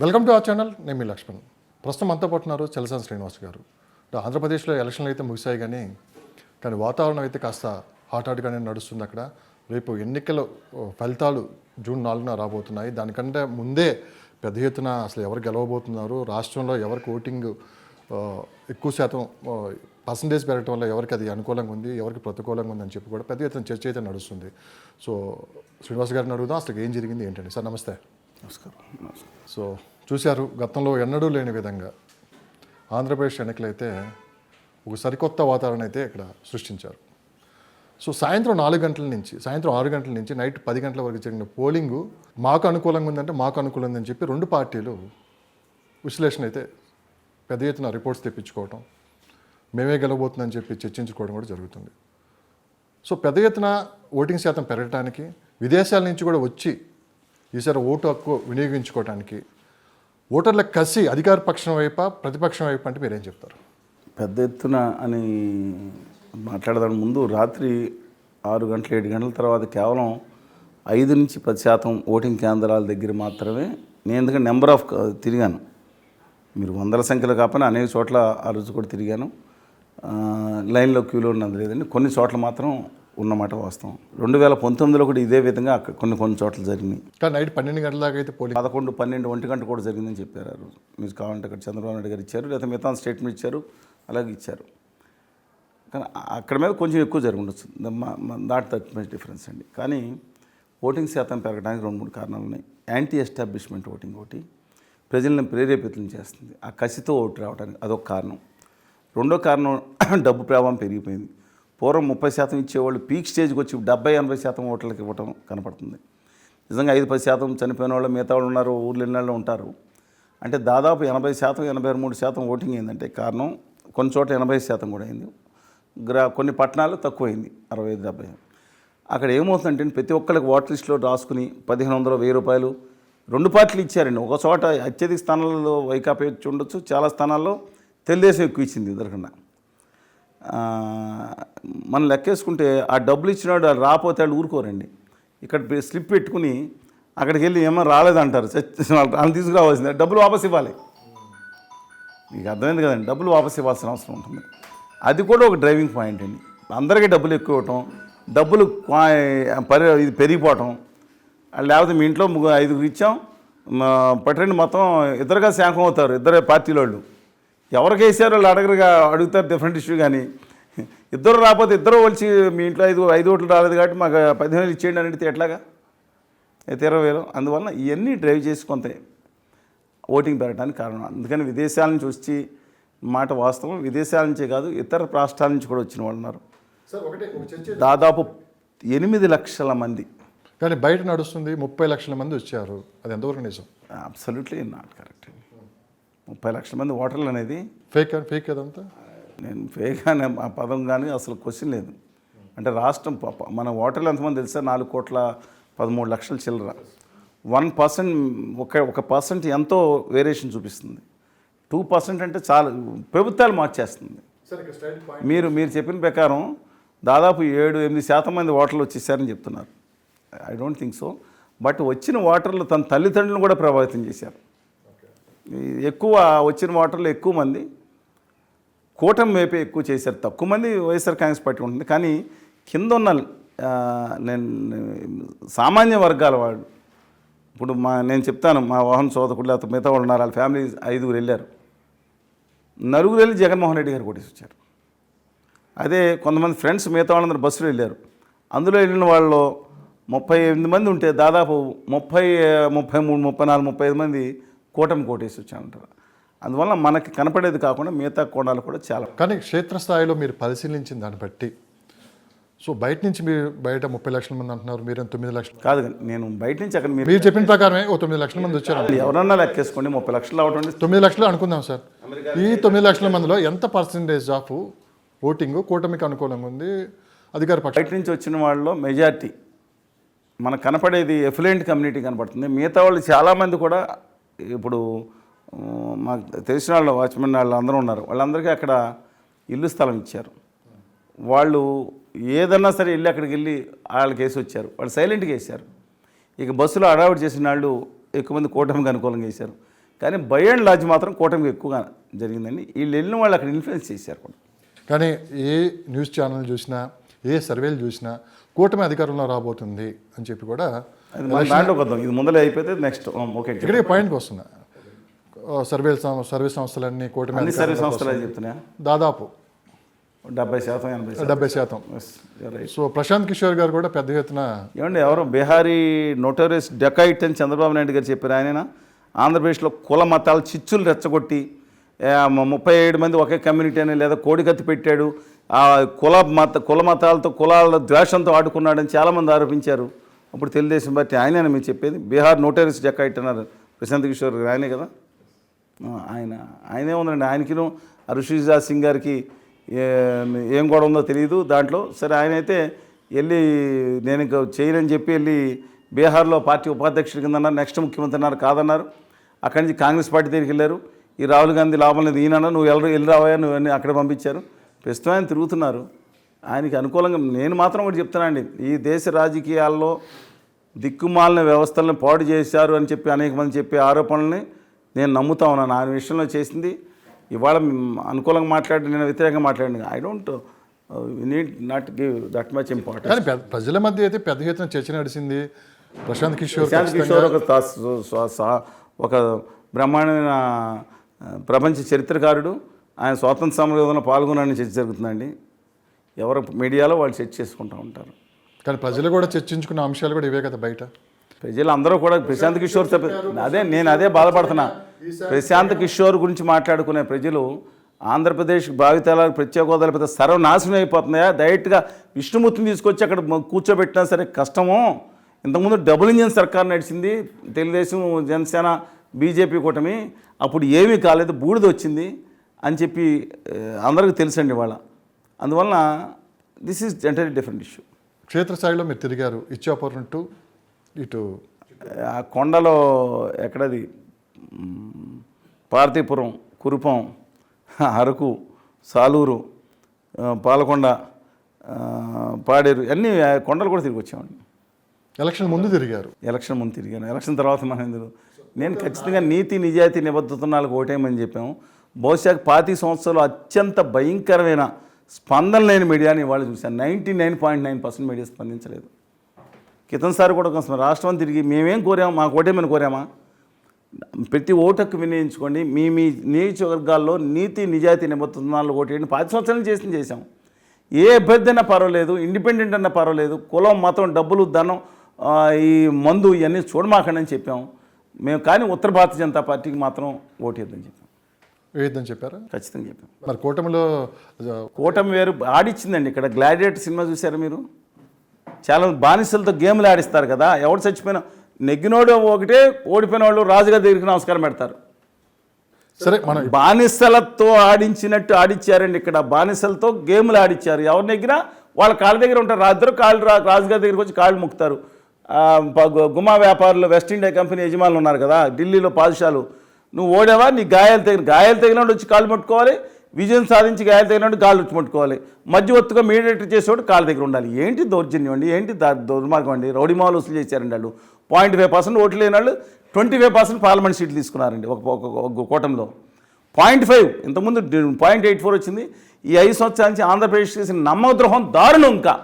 Welcome to our channel. నేను మీ లక్ష్మణ్. ప్రస్తుతం అంతా పట్టున్నారు చలసాని శ్రీనివాస్ గారు. ఆంధ్రప్రదేశ్లో ఎలక్షన్లు అయితే ముగిశాయి, కానీ వాతావరణం అయితే కాస్త హాట్గానే నడుస్తుంది అక్కడ. రేపు ఎన్నికల ఫలితాలు జూన్ 4న రాబోతున్నాయి. దానికంటే ముందే పెద్ద ఎత్తున అసలు ఎవరు గెలవబోతున్నారు, రాష్ట్రంలో ఎవరికి ఓటింగ్ ఎక్కువ శాతం పర్సంటేజ్ పెరగడం వల్ల ఎవరికి అది అనుకూలంగా ఉంది, ఎవరికి ప్రతికూలంగా ఉందని చెప్పి కూడా పెద్ద ఎత్తున చర్చ అయితే నడుస్తుంది. సో శ్రీనివాస్ గారిని అడుగుదాం, అసలు ఏం జరిగింది ఏంటండి. సార్ నమస్తే. నమస్కారం. సో చూశారు, గతంలో ఎన్నడూ లేని విధంగా ఆంధ్రప్రదేశ్ ఎన్నికలైతే ఒక సరికొత్త వాతావరణం అయితే ఇక్కడ సృష్టించారు. సో సాయంత్రం 6 గంటల నుంచి నైట్ 10 గంటల వరకు జరిగిన పోలింగు మాకు అనుకూలంగా ఉందంటే మాకు అనుకూలంగా ఉందని చెప్పి రెండు పార్టీలు విశ్లేషణ అయితే పెద్ద ఎత్తున రిపోర్ట్స్ తెప్పించుకోవటం, మేమే గెలవబోతుందని చెప్పి చర్చించుకోవడం కూడా జరుగుతుంది. సో పెద్ద ఎత్తున ఓటింగ్ శాతం పెరగడానికి, విదేశాల నుంచి కూడా వచ్చి ఈసారి ఓటు హక్కు వినియోగించుకోవడానికి ఓటర్ల కసి అధికార పక్షం వైపా ప్రతిపక్షం వైపు అంటే మీరేం చెప్తారు? పెద్ద ఎత్తున అని మాట్లాడదాని ముందు రాత్రి 6 గంటలు 7 గంటల తర్వాత కేవలం 5 నుంచి 10% ఓటింగ్ కేంద్రాల దగ్గర మాత్రమే నేను ఎందుకంటే నెంబర్ ఆఫ్ తిరిగాను, మీరు వందల సంఖ్యలో కాకపోయినా అనేక చోట్ల ఆ రోజు కూడా తిరిగాను. లైన్లో క్యూలో ఉన్నది లేదండి, కొన్ని చోట్ల మాత్రం ఉన్నమాట వాస్తవం. 2019లో కూడా ఇదే విధంగా కొన్ని చోట్ల జరిగినాయి. కానీ నైట్ 12 గంటల దాకా అయితే పోలింగ్ 11, 12, 1 గంట కూడా జరిగిందని చెప్పారు ఆ రోజు. మీరు కావాలంటే అక్కడ చంద్రబాబు నాయుడు గారు ఇచ్చారు, లేదా మిగతా స్టేట్మెంట్ ఇచ్చారు, అలాగే ఇచ్చారు. కానీ అక్కడ మీద కొంచెం ఎక్కువ జరిగి ఉండొచ్చు, దట్ మచ్ డిఫరెన్స్ అండి. కానీ ఓటింగ్ శాతం పెరగడానికి 2-3 కారణాలు ఉన్నాయి. యాంటీ ఎస్టాబ్లిష్మెంట్ ఓటింగ్ ఒకటి ప్రజలను ప్రేరేపితం చేస్తుంది, ఆ కసితో ఓటు రావడానికి అదొక కారణం. రెండో కారణం డబ్బు ప్రభావం పెరిగిపోయింది. పూర్వం 30% ఇచ్చేవాళ్ళు పీక్ స్టేజ్కి వచ్చి 70-80% ఓట్లకి ఇవ్వటం కనపడుతుంది. నిజంగా 5-10% చనిపోయిన వాళ్ళు మిగతా వాళ్ళు ఉన్నారు, ఊర్లు ఎన్నాళ్ళు ఉంటారు. అంటే దాదాపు 80%, 83% ఓటింగ్ అయిందంటే కారణం కొన్ని చోట్ల 80% కూడా అయింది. కొన్ని పట్టణాలు తక్కువైంది 65-70. అక్కడ ఏమవుతుందంటే ప్రతి ఒక్కరికి ఓటర్ లిస్టులో రాసుకుని 1500, 1000 రూపాయలు 2 పార్టీలు ఇచ్చారండి. ఒక చోట అత్యధిక స్థానాల్లో వైకాపా ఇచ్చి ఉండొచ్చు, చాలా స్థానాల్లో తెలుగుదేశం ఎక్కువ ఇచ్చింది ఇద్దరికన్నా. మనం లెక్కేసుకుంటే ఆ డబ్బులు ఇచ్చినాడు రాకపోతే వాళ్ళు ఊరుకోరండి. ఇక్కడ స్లిప్ పెట్టుకుని అక్కడికి వెళ్ళి ఏమో రాలేదంటారు, వాళ్ళు తీసుకురావాల్సిందే, డబ్బులు వాపసు ఇవ్వాలి. మీకు అర్థమైంది కదండి, డబ్బులు వాపసు ఇవ్వాల్సిన అవసరం ఉంటుంది. అది కూడా ఒక డ్రైవింగ్ పాయింట్ అండి. అందరికీ డబ్బులు ఎక్కువ ఇవ్వటం, డబ్బులు ఇది పెరిగిపోవటం. లేకపోతే మీ ఇంట్లో 5 ఇచ్చాం పట్టండి మొత్తం ఇద్దరుగా శాంతం అవుతారు, ఇద్దరే పార్టీల వాళ్ళు. ఎవరికి వేసారో వాళ్ళు అడుగుతారు, డిఫరెంట్ ఇష్యూ. కానీ ఇద్దరు రాకపోతే ఇద్దరు వచ్చి మీ ఇంట్లో 5 ఓట్లు రాలేదు కాబట్టి మాకు 15,000 ఇచ్చేయండి అని అడిగితే ఎట్లాగా? అయితే 20,000. అందువల్ల ఇవన్నీ డ్రైవ్ చేసి కొంత ఓటింగ్ పెరగడానికి కారణం. అందుకని విదేశాల నుంచి వచ్చి మాట వాస్తవం, విదేశాల నుంచే కాదు ఇతర రాష్ట్రాల నుంచి కూడా వచ్చిన వాళ్ళు ఉన్నారు. దాదాపు 8 లక్షల మంది. కానీ బయట నడుస్తుంది 30 లక్షల మంది వచ్చారు, అది ఎంతవరకు నిజం? Absolutely not correct. 30 లక్షల మంది ఓటర్లు అనేది ఫేక్ అదంతా. నేను ఫేక్ అనే ఆ పదం కానీ అసలు క్వశ్చన్ లేదు. అంటే రాష్ట్రం మన ఓటర్లు ఎంతమంది తెలుసా? 4,13,00,000 చిల్లర. 1% ఒక పర్సెంట్ ఎంతో వేరియేషన్ చూపిస్తుంది. 2% అంటే చాలా ప్రభుత్వాలు మార్చేస్తుంది. మీరు చెప్పిన ప్రకారం దాదాపు 7-8% మంది ఓటర్లు వచ్చేసారని చెప్తున్నారు. I don't think so. But వచ్చిన ఓటర్లు తన తల్లిదండ్రులను కూడా ప్రభావితం చేశారు. ఎక్కువ వచ్చిన ఓటర్లు ఎక్కువ మంది కూటమి వైపే ఎక్కువ చేశారు, తక్కువ మంది వైఎస్ఆర్ కాంగ్రెస్ పార్టీ ఉంటుంది. కానీ కింద ఉన్న నేను సామాన్య వర్గాల వాళ్ళు, ఇప్పుడు నేను చెప్తాను, మా వాహన సోదకుడు లేకపోతే మిగతా వాళ్ళు ఉన్నారు, వాళ్ళ ఫ్యామిలీ 5 వెళ్ళారు. 4 వెళ్ళి జగన్మోహన్ రెడ్డి గారు కొట్టేసి వచ్చారు. అదే కొంతమంది ఫ్రెండ్స్ మిగతా వాళ్ళందరూ బస్సులో వెళ్ళారు. అందులో వెళ్ళిన వాళ్ళు 38 మంది ఉంటే దాదాపు 30, 33, 34, 35 మంది కూటమి కోటేసి వచ్చానంటారు. అందువల్ల మనకి కనపడేది కాకుండా మిగతా కోణాలు కూడా చాలా. కానీ క్షేత్రస్థాయిలో మీరు పరిశీలించిన దాన్ని బట్టి, సో బయట నుంచి మీరు 30 లక్షల మంది అంటున్నారు, మీరు 9 లక్షలు కాదు. నేను బయట నుంచి అక్కడ మీరు చెప్పిన ప్రకారమే 9 లక్షల మంది వచ్చారు. ఎవరన్నా లెక్కేసుకోండి, 30 లక్షలు అవటం 9 లక్షలు అనుకుందాం సార్. ఈ 9 లక్షల మందిలో ఎంత పర్సెంటేజ్ ఆఫ్ ఓటింగ్ కూటమికి అనుకూలంగా ఉంది, అధికార పక్షం? బయట నుంచి వచ్చిన వాళ్ళలో మెజార్టీ మనకు కనపడేది ఎఫ్లుయెంట్ కమ్యూనిటీ కనపడుతుంది. మిగతా వాళ్ళు చాలామంది కూడా ఇప్పుడు మాకు తెలిసిన వాళ్ళు వాచ్మెన్ వాళ్ళు అందరూ ఉన్నారు, వాళ్ళందరికీ అక్కడ ఇల్లు స్థలం ఇచ్చారు. వాళ్ళు ఏదన్నా సరే వెళ్ళి అక్కడికి వెళ్ళి వాళ్ళకి వేసి వచ్చారు, వాళ్ళు సైలెంట్గా వేశారు. ఇక బస్సులో అడావిడి చేసిన వాళ్ళు ఎక్కువ మంది కూటమికి అనుకూలంగా వేశారు. కానీ బై అండ్ లార్జ్ మాత్రం కూటమికి ఎక్కువగా జరిగిందండి. వీళ్ళు వెళ్ళిన వాళ్ళు అక్కడ ఇన్ఫ్లుయెన్స్ చేశారు కూడా. కానీ ఏ న్యూస్ ఛానల్ చూసినా ఏ సర్వేలు చూసినా కూటమి అధికారంలో రాబోతుంది అని చెప్పి కూడా అది మన దాంట్లోకి వద్దాం, ఇది ముందలే అయిపోతే నెక్స్ట్ ఓకే. ఇక్కడికి పాయింట్కి వస్తున్నా, సర్వే సంస్థలన్నీ కూటమి అన్ని సర్వీస్ సంస్థలు అది చెప్తున్నాయా? దాదాపు 70%, 80%. 70%. సో ప్రశాంత్ కిషోర్ గారు కూడా పెద్ద ఎత్తున ఏమండి, ఎవరు బీహారీ నోటోరియస్ డెకాయిట్ అని చంద్రబాబు నాయుడు గారు చెప్పారు. ఆయన ఆంధ్రప్రదేశ్లో కుల మతాలు చిచ్చులు రెచ్చగొట్టి 37 మంది ఒకే కమ్యూనిటీ అని లేదా కోడికత్తి పెట్టాడు, ఆ కుల మతాలతో కులాల ద్వేషంతో ఆడుకున్నాడని చాలామంది ఆరోపించారు. అప్పుడు తెలుగుదేశం పార్టీ ఆయనే మీరు చెప్పేది, బీహార్ నోటోరియస్ డెకాయిట్ అన్నారు ప్రశాంత్ కిషోర్ గారు, ఆయనే కదా. ఆయనే ఉందండి. ఆయనకిను ఋషిజా సింగ్ గారికి ఏం కూడా ఉందో తెలియదు దాంట్లో. సరే, ఆయన అయితే వెళ్ళి నేను ఇంకా చేయనని చెప్పి వెళ్ళి బీహార్లో పార్టీ ఉపాధ్యక్షుడి కింద అన్నారు, నెక్స్ట్ ముఖ్యమంత్రి అన్నారు, కాదన్నారు. అక్కడి నుంచి కాంగ్రెస్ పార్టీ దగ్గరికి వెళ్ళారు. ఈ రాహుల్ గాంధీ లాభం లేదు ఈయన, నువ్వు వెళ్ళి రావా, నువ్వు అన్నీ అక్కడ పంపించారు. ప్రస్తుతం ఆయన తిరుగుతున్నారు. ఆయనకి అనుకూలంగా నేను మాత్రం ఒకటి చెప్తున్నానండి, ఈ దేశ రాజకీయాల్లో దిక్కుమాలిన వ్యవస్థలను పాడు చేశారు అని చెప్పి అనేక మంది చెప్పే ఆరోపణల్ని నేను నమ్ముతా ఉన్నాను. ఆయన విషయంలో చేసింది ఇవాళ అనుకూలంగా మాట్లాడి నేను వ్యతిరేకంగా మాట్లాడింది. I don't need not give that much importance. కానీ ప్రజల మధ్య అయితే పెద్ద ఎత్తున చర్చ నడిచింది. ప్రశాంత్ కిషోర్ ఒక బ్రహ్మాండమైన ప్రపంచ చరిత్రకారుడు, ఆయన స్వాతంత్ర సమరంలో పాల్గొనని చర్చ జరుగుతుందండి. ఎవరు మీడియాలో వాళ్ళు చర్చ చేసుకుంటూ ఉంటారు. కానీ ప్రజలు కూడా చర్చించుకున్న అంశాలు కూడా ఇవే కదా బయట. ప్రజలు అందరూ కూడా ప్రశాంత్ కిషోర్ నేను అదే బాధపడుతున్నా. ప్రశాంత్ కిషోర్ గురించి మాట్లాడుకునే ప్రజలు ఆంధ్రప్రదేశ్ భావితరాలకు ప్రత్యేక హోదాల పెద్ద సర్వనాశనం అయిపోతున్నాయా? డైరెక్ట్గా విష్ణుమూర్తిని తీసుకొచ్చి అక్కడ కూర్చోబెట్టినా సరే కష్టము. ఇంతకుముందు డబుల్ ఇంజిన్ సర్కార్ నడిచింది, తెలుగుదేశం జనసేన బీజేపీ కూటమి, అప్పుడు ఏమీ కాలేదు, బూడిద వచ్చింది అని చెప్పి అందరికీ తెలుసండి వాళ్ళ. అందువలన this is entirely different issue. క్షేత్రస్థాయిలో మీరు తిరిగారు, ఇచ్చాపురం టు ఇటు ఆ కొండలో ఎక్కడది పార్తీపురం, కురుపం, అరకు, సాలూరు, పాలకొండ, పాడేరు అన్నీ కొండలు కూడా తిరిగి వచ్చామండి. ఎలక్షన్ ముందు తిరిగారు? ఎలక్షన్ ముందు తిరిగాను, ఎలక్షన్ తర్వాత మహేంద్రు. నేను ఖచ్చితంగా నీతి నిజాయితీ నిబద్ధతనాలకు ఓటేయమని చెప్పాము. బహుశా 25 సంవత్సరాలు అత్యంత భయంకరమైన స్పందన లేని మీడియాని ఇవాళ చూశాను. 99.9% మీడియా స్పందించలేదు. కితన్సారి కూడా కొంచెం రాష్ట్రం తిరిగి మేమేం కోరాము, మాకు ఓటేమని కోరామా? ప్రతి ఓటుకు వినియోగించుకోండి, మీ నియోజకవర్గాల్లో నీతి నిజాయితీ నిబద్ధతనాలు ఓటేయండి. 10 సంవత్సరాలు చేసాం. ఏ అభ్యర్థి అయినా పర్వాలేదు, ఇండిపెండెంట్ అన్నా పర్వాలేదు, కులం మతం డబ్బులు ధనం ఈ మందు ఇవన్నీ చూడమాకండి అని చెప్పాము మేము. కానీ ఉత్తర భారతీయ జనతా పార్టీకి మాత్రం ఓటేద్దని చెప్పాం. వేయద్దని చెప్పారా? ఖచ్చితంగా చెప్పాం. మరి కూటమిలో కూటమి వేరు ఆడిచ్చిందండి. ఇక్కడ గ్లాడియేటర్ సినిమా చూసారా మీరు? చాలా బానిసలతో గేమ్లు ఆడిస్తారు కదా, ఎవడు చచ్చిపోయినా నెగ్గినోడు ఒకటే, ఓడిపోయిన వాళ్ళు రాజుగారి దగ్గరికి నమస్కారం పెడతారు. సరే, మన బానిసలతో ఆడించినట్టు ఆడిచ్చారండి. ఇక్కడ బానిసలతో గేమ్లు ఆడిచ్చారు. ఎవరు నెగ్గినా వాళ్ళ కాళ్ళ దగ్గర ఉంటారు. ఇద్దరు కాళ్ళు రాజుగారి దగ్గరికి వచ్చి కాళ్ళు ముక్తారు. గుమా వ్యాపారులు, వెస్ట్ ఇండియా కంపెనీ యజమానులు ఉన్నారు కదా ఢిల్లీలో పాదుషాలు, నువ్వు ఓడావా, నీ గాయాలు తగినట్టు వచ్చి కాళ్ళు ముట్టుకోవాలి, విజయం సాధించి గాయాలు తగినట్టు కాళ్ళు వచ్చి ముట్టుకోవాలి, మధ్యవర్తిగా మీడియేటర్ చేసేవాడు కాళ్ళ దగ్గర ఉండాలి. ఏంటి దౌర్జన్యం అండి, ఏంటి దుర్మార్గం అండి. రౌడీ మాలు వసూలు చేశారండి వాళ్ళు. 0.5% ఓట్లు లేని వాళ్ళు 25% పార్లమెంట్ సీట్లు తీసుకున్నారండి ఒక కూటమిలో. 0.5 ఇంతకుముందు 0.84 వచ్చింది. ఈ 5 సంవత్సరాల నుంచి ఆంధ్రప్రదేశ్ చేసిన నమ్మద్రోహం దారుణం. ఇంకా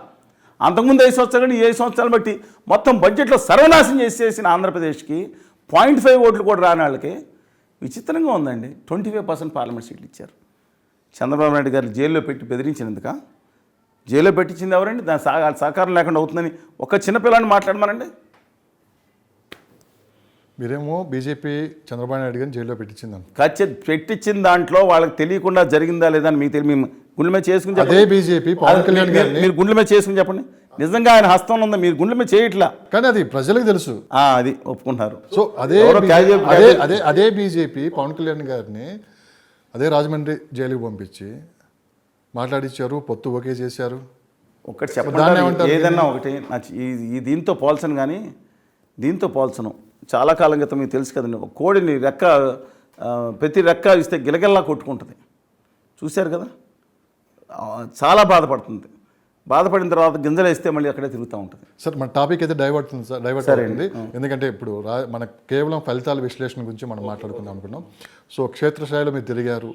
అంతకుముందు 5 సంవత్సరాలు కానీ ఈ 5 సంవత్సరాలు బట్టి మొత్తం బడ్జెట్లో సర్వనాశనం చేసేసిన ఆంధ్రప్రదేశ్కి 0.5 ఓట్లు కూడా రాని వాళ్ళకి విచిత్రంగా ఉందండి. 25% పార్లమెంట్ సీట్లు ఇచ్చారు. చంద్రబాబు నాయుడు గారు జైల్లో పెట్టి బెదిరించినందుక? జైల్లో పెట్టించింది ఎవరండి? దాని సహకారం లేకుండా అవుతుందని ఒక చిన్నపిల్లని మాట్లాడమనండి. మీరేమో బీజేపీ చంద్రబాబు నాయుడు గారిని జైల్లో పెట్టించిందని. పెట్టించిన దాంట్లో వాళ్ళకి తెలియకుండా జరిగిందా లేదా అని మీకు తెలియదు. మేము గుండె మీద చేసుకుని అదే బీజేపీ పవన్ కళ్యాణ్ గారిని మీరు గుండె మీద చేసుకుని చెప్పండి. నిజంగా ఆయన హస్తం ఉందా? మీరు గుండె మీద చేయట్లా, కానీ అది ప్రజలకు తెలుసు. అది ఒప్పుకుంటారు. సో అదే బీజేపీ పవన్ కళ్యాణ్ గారిని అదే రాజమండ్రి జైలుకి పంపించి మాట్లాడించారు, పొత్తు ఓకే చేశారు. ఒకటి చెప్పండి, ఏదన్నా ఒకటి ఈ దీంతో పోల్చను, కానీ దీంతో పోల్చను. చాలా కాలం క్రితం మీకు తెలుసు కదండి, కోడిని ప్రతి రెక్క ఇస్తే గిలగిల్లా కొట్టుకుంటుంది, చూశారు కదా, చాలా బాధపడుతుంది. బాధపడిన తర్వాత గింజలు వేస్తే మళ్ళీ అక్కడే తిరుగుతూ ఉంటుంది. సార్ మన టాపిక్ అయితే డైవర్ట్ అవుతుంది. ఎందుకంటే ఇప్పుడు మన కేవలం ఫలితాల విశ్లేషణ గురించి మనం మాట్లాడుకుందాం అనుకున్నాం. సో క్షేత్రస్థాయిలో మీరు తిరిగారు,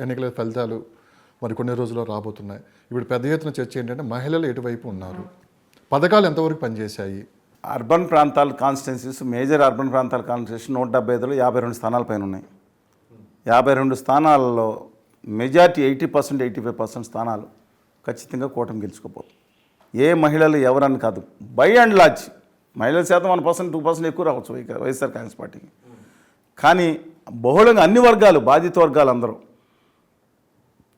ఎన్నికల ఫలితాలు మరి కొన్ని రోజుల్లో రాబోతున్నాయి. ఇప్పుడు పెద్ద ఎత్తున చర్చ ఏంటంటే మహిళలు ఎటువైపు ఉన్నారు, పథకాలు ఎంతవరకు పనిచేశాయి. అర్బన్ ప్రాంతాల కాన్స్టిట్యున్సీస్, మేజర్ అర్బన్ ప్రాంతాల కాన్స్టిట్యున్సీ 175లో 52 స్థానాల పైన ఉన్నాయి. 52 స్థానాలలో మెజార్టీ 80% 85% స్థానాలు ఖచ్చితంగా కూటమి గెలుచుకోపోతుంది. ఏ మహిళలు ఎవరని కాదు, బై అండ్ లార్జ్ మహిళల శాతం 1% 2% ఎక్కువ రావచ్చు వైఎస్ఆర్ కాంగ్రెస్ పార్టీకి. కానీ బహుళంగా అన్ని వర్గాలు, బాధిత వర్గాలు అందరూ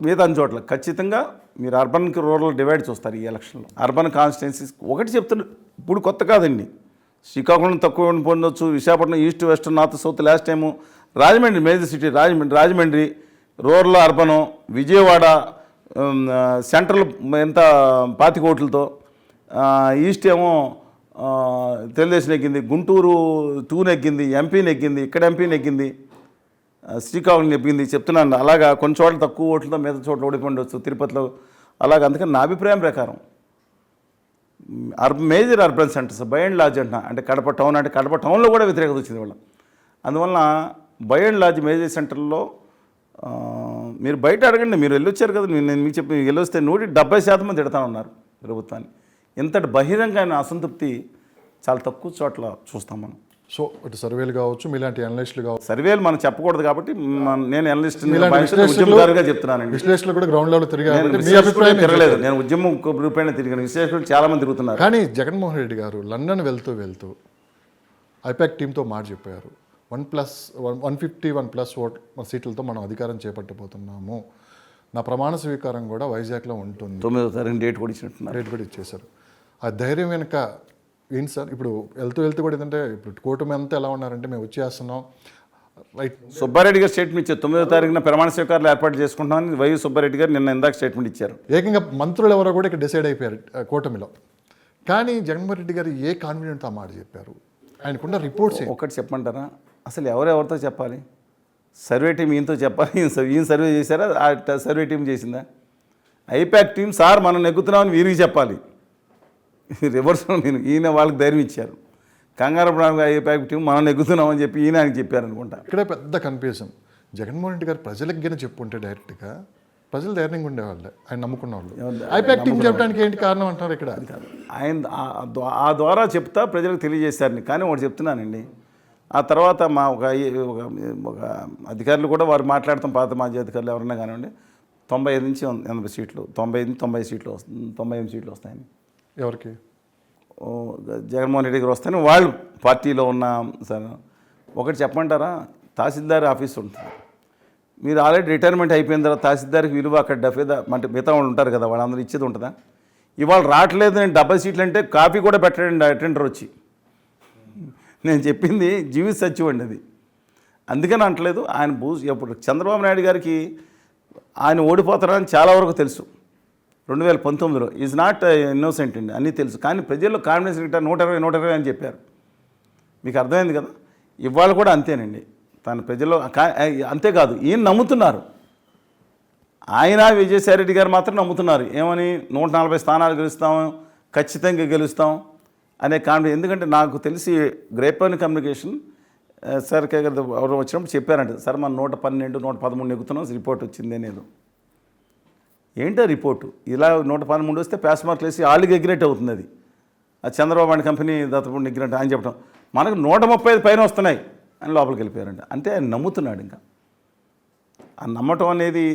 మిగతా చోట్ల ఖచ్చితంగా మీరు అర్బన్కి రూరల్ డివైడ్ చూస్తారు ఈ ఎలక్షన్లో. అర్బన్ కాన్స్టిట్యున్సీస్ ఒకటి చెప్తున్నారు, ఇప్పుడు కొత్త కాదండి. శ్రీకాకుళం తక్కువ పొందొచ్చు, Visakhapatnam east west north south, last time Rajahmundry major city Rajahmundry rural urban, Vijayawada central ఎంత 25 కోట్లతో, ఈస్ట్ ఏమో తెలుగుదేశం నెగ్గింది, గుంటూరు 2 నెగ్గింది, ఎంపీ నెగ్గింది, ఇక్కడ ఎంపీ నెగ్గింది, శ్రీకాకుళం నెగ్గింది చెప్తున్నాను. అలాగా కొన్ని చోట్ల తక్కువ ఓట్లతో మిగతా చోట్ల ఓడిపోవచ్చు తిరుపతిలో. అలాగే అందుకని నా అభిప్రాయం ప్రకారం major urban centres by and large అంటే కడప టౌన్, అంటే కడప టౌన్లో కూడా వ్యతిరేకత వచ్చింది వాళ్ళ. అందువలన బై అండ్ లార్జ్ మేజర్ సెంటర్లో మీరు బయట అడగండి, మీరు వెళ్ళొచ్చారు కదా, నేను మీకు చెప్పి వెళ్ళొస్తే 170% మంది తిడతా ఉన్నారు ప్రభుత్వాన్ని. ఇంతటి బహిరంగమైన అసంతృప్తి చాలా తక్కువ చోట్ల చూస్తాం మనం. సో ఇటు సర్వేలు కావచ్చు, మీలాంటి అనలిస్టులు కావచ్చు, సర్వేలు మనం చెప్పకూడదు కాబట్టి నేను అనలిస్ట్ ఉద్యమకారుగా చెప్తున్నానండి. విశ్లేషకులు కూడా గ్రౌండ్ లెవెల్ తిరగలేదు, నేను ఉద్యమం రూపాయన తిరిగాను. విశ్లేషకులు చాలా మంది తిరుగుతున్నారు. కానీ జగన్మోహన్ రెడ్డి గారు లండన్ వెళ్తూ ఐపాక్ టీంతో మాట చెప్పారు, 151+ సీట్లతో మనం అధికారం చేపట్టబోతున్నాము. నా ప్రమాణ స్వీకారం కూడా వైజాగ్లో ఉంటుంది. 9వ తారీఖు డేట్ కూడా ఇచ్చేశారు. ఆ ధైర్యం వెనుక ఏంటి సార్? ఇప్పుడు వెళ్తూ కూడా ఏంటంటే ఇప్పుడు కూటమి అంతా ఎలా ఉన్నారంటే మేము వచ్చేస్తున్నాం రైట్. సుబ్బారెడ్డి గారు స్టేట్మెంట్ ఇచ్చారు, 9వ తారీఖున ప్రమాణ స్వీకారాలు ఏర్పాటు చేసుకుంటామని వైవి సుబ్బారెడ్డి గారు నిన్న ఇందాక స్టేట్మెంట్ ఇచ్చారు. ఏకంగా మంత్రులు ఎవరో కూడా ఇక్కడ డిసైడ్ అయిపోయారు కూటమిలో. కానీ జగన్మోహన్ రెడ్డి గారు ఏ కాన్ఫిడెంట్తో ఆ మాట చెప్పారు? ఆయనకున్న రిపోర్ట్స్ ఒకటి చెప్పమంటారా? అసలు ఎవరెవరితో చెప్పాలి? సర్వే టీం ఈయనతో చెప్పాలి, ఈయన సర్వే చేశారా, ఆ సర్వే టీం చేసిందా? ఐపాక్ టీం సార్ మనం నెగ్గుతున్నామని వీరికి చెప్పాలి, రివర్స్లో నేను ఈయన వాళ్ళకి ధైర్యం ఇచ్చారు. కంగారు ఐపాక్ టీం మనం నెగ్గుతున్నామని చెప్పి ఈయన ఆయనకి చెప్పారనుకుంటా. ఇక్కడే పెద్ద కన్ఫ్యూజన్. జగన్మోహన్ రెడ్డి గారు ప్రజలకు గిన చెప్పుంటే డైరెక్ట్గా ప్రజలు ధైర్యంగా ఉండేవాళ్ళే, ఆయన నమ్ముకున్న వాళ్ళు. ఐపాక్ టీం చెప్పడానికి ఏంటి కారణం అంటారు ఇక్కడ? ఆయన ఆ ద్వారా చెప్తా ప్రజలకు తెలియజేశారని. కానీ ఒకటి చెప్తున్నానండి, ఆ తర్వాత మా ఒక అధికారులు కూడా వారు మాట్లాడతాం, పాత మాజీ అధికారులు ఎవరన్నా కానివ్వండి, 95 నుంచి 80 సీట్లు, 90 సీట్లు వస్తుంది, 98 సీట్లు వస్తాయని. ఎవరికి? జగన్మోహన్ రెడ్డి గారు వస్తాయని వాళ్ళు పార్టీలో ఉన్న. సార్ ఒకటి చెప్పమంటారా? తహసీల్దార్ ఆఫీస్ ఉంటుంది, మీరు ఆల్రెడీ రిటైర్మెంట్ అయిపోయిన తర్వాత తహసీల్దార్కి విలువ అక్కడ అంటే మిగతా వాళ్ళు ఉంటారు కదా, వాళ్ళందరూ ఇచ్చేది ఉంటుందా? ఇవాళ రావట్లేదు నేను 70 సీట్లు అంటే కాపీ కూడా పెట్టండి అటెండర్ వచ్చి. నేను చెప్పింది జీవిత సత్యం అండి అది. అందుకని అంటలేదు ఆయన ఎప్పుడు చంద్రబాబు నాయుడు గారికి ఆయన ఓడిపోతారని చాలా వరకు తెలుసు. 2019లో ఈజ్ నాట్ ఇన్నోసెంట్ అండి, అన్నీ తెలుసు. కానీ ప్రజల్లో కాన్ఫిడెన్స్ రిటర్న్ 120 అని చెప్పారు. మీకు అర్థమైంది కదా? ఇవాళ కూడా అంతేనండి. తన ప్రజల్లో అంతేకాదు ఈయన నమ్ముతున్నారు, ఆయన విజయసాయిరెడ్డి గారు మాత్రం నమ్ముతున్నారు. ఏమని? 140 స్థానాలు గెలుస్తాము, ఖచ్చితంగా గెలుస్తాం అనే కాన్ఫిడెన్స్. ఎందుకంటే నాకు తెలిసి గ్రేపన్ కమ్యూనికేషన్ సార్ ఎవరు వచ్చినప్పుడు చెప్పారంటే, సార్ మనం 112 113 నెగ్గుతున్నాం, రిపోర్ట్ వచ్చింది అనేది. ఏంటో రిపోర్టు? ఇలా 113 వస్తే ప్యాస్ మార్కులు వేసి వాళ్ళకి ఎగ్రెట్ అవుతుంది. అది చంద్రబాబు నాయుడు కంపెనీ దత్తపుడు నెగ్గినట్టు ఆయన చెప్పడం. మనకు 135 పైన వస్తున్నాయి అని లోపలికి వెళ్ళిపోయారంట. అంటే ఆయన నమ్ముతున్నాడు. ఇంకా ఆ నమ్మటం అనేది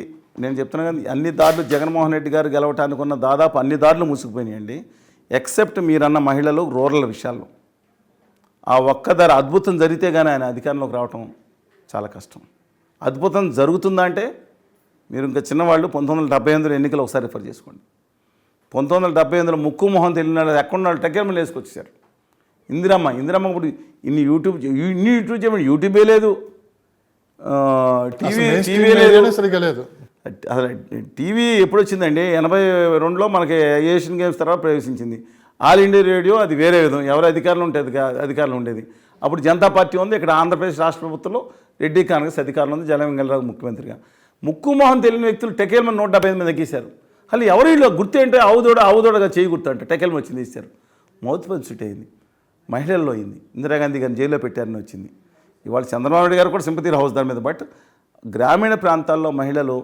నేను చెప్తున్నా కానీ అన్ని దారులు జగన్మోహన్ రెడ్డి గారు గెలవటానికి ఉన్న దాదాపు అన్ని దారులు మూసుకుపోయినాయండి, ఎక్సెప్ట్ మీరన్న మహిళలు రూరల్ విషయాల్లో. ఆ ఒక్కదారి అద్భుతం జరిగితే కానీ ఆయన అధికారంలోకి రావటం చాలా కష్టం. అద్భుతం జరుగుతుందా అంటే మీరు ఇంకా చిన్నవాళ్ళు 1978 ఎన్నికలు ఒకసారి రిఫర్ చేసుకోండి. 1978 ముక్కు మొహం తెలియని వాళ్ళు ఎక్కడ వాళ్ళు టెక్కెర్మలు వేసుకొచ్చేసారు. ఇందిరమ్మ ఇప్పుడు ఇన్ని యూట్యూబ్ చేయమని యూట్యూబే లేదు, టీవీ లేదు. అసలు టీవీ ఎప్పుడు వచ్చిందండి? 82లో మనకి ఏషియన్ గేమ్స్ తర్వాత ప్రవేశించింది. ఆల్ ఇండియా రేడియో అది వేరే విధం, ఎవరు అధికారులు ఉండేది. అప్పుడు జనతా పార్టీ ఉంది. ఇక్కడ ఆంధ్రప్రదేశ్ రాష్ట్ర ప్రభుత్వంలో రెడ్డి కాంగ్రెస్ అధికారులు ఉంది, జలవెంగళరావు ముఖ్యమంత్రిగా. ముక్కు మొహం తెలియని వ్యక్తులు టెకేల్మని 175 మంది తగ్గించారు. అసలు ఎవరు వీళ్ళు గుర్తు ఏంటో ఆవుదోడగా చేయి గుర్తు అంటే టెకెల్ వచ్చింది ఇచ్చారు. మౌత్ పల్సిట్ అయింది, మహిళల్లో అయింది. ఇందిరాగాంధీ గారిని జైల్లో పెట్టారని వచ్చింది. ఇవాళ చంద్రబాబు నాయుడు గారు కూడా సింపతి హౌస్ దాని మీద. బట్ గ్రామీణ ప్రాంతాల్లో మహిళలు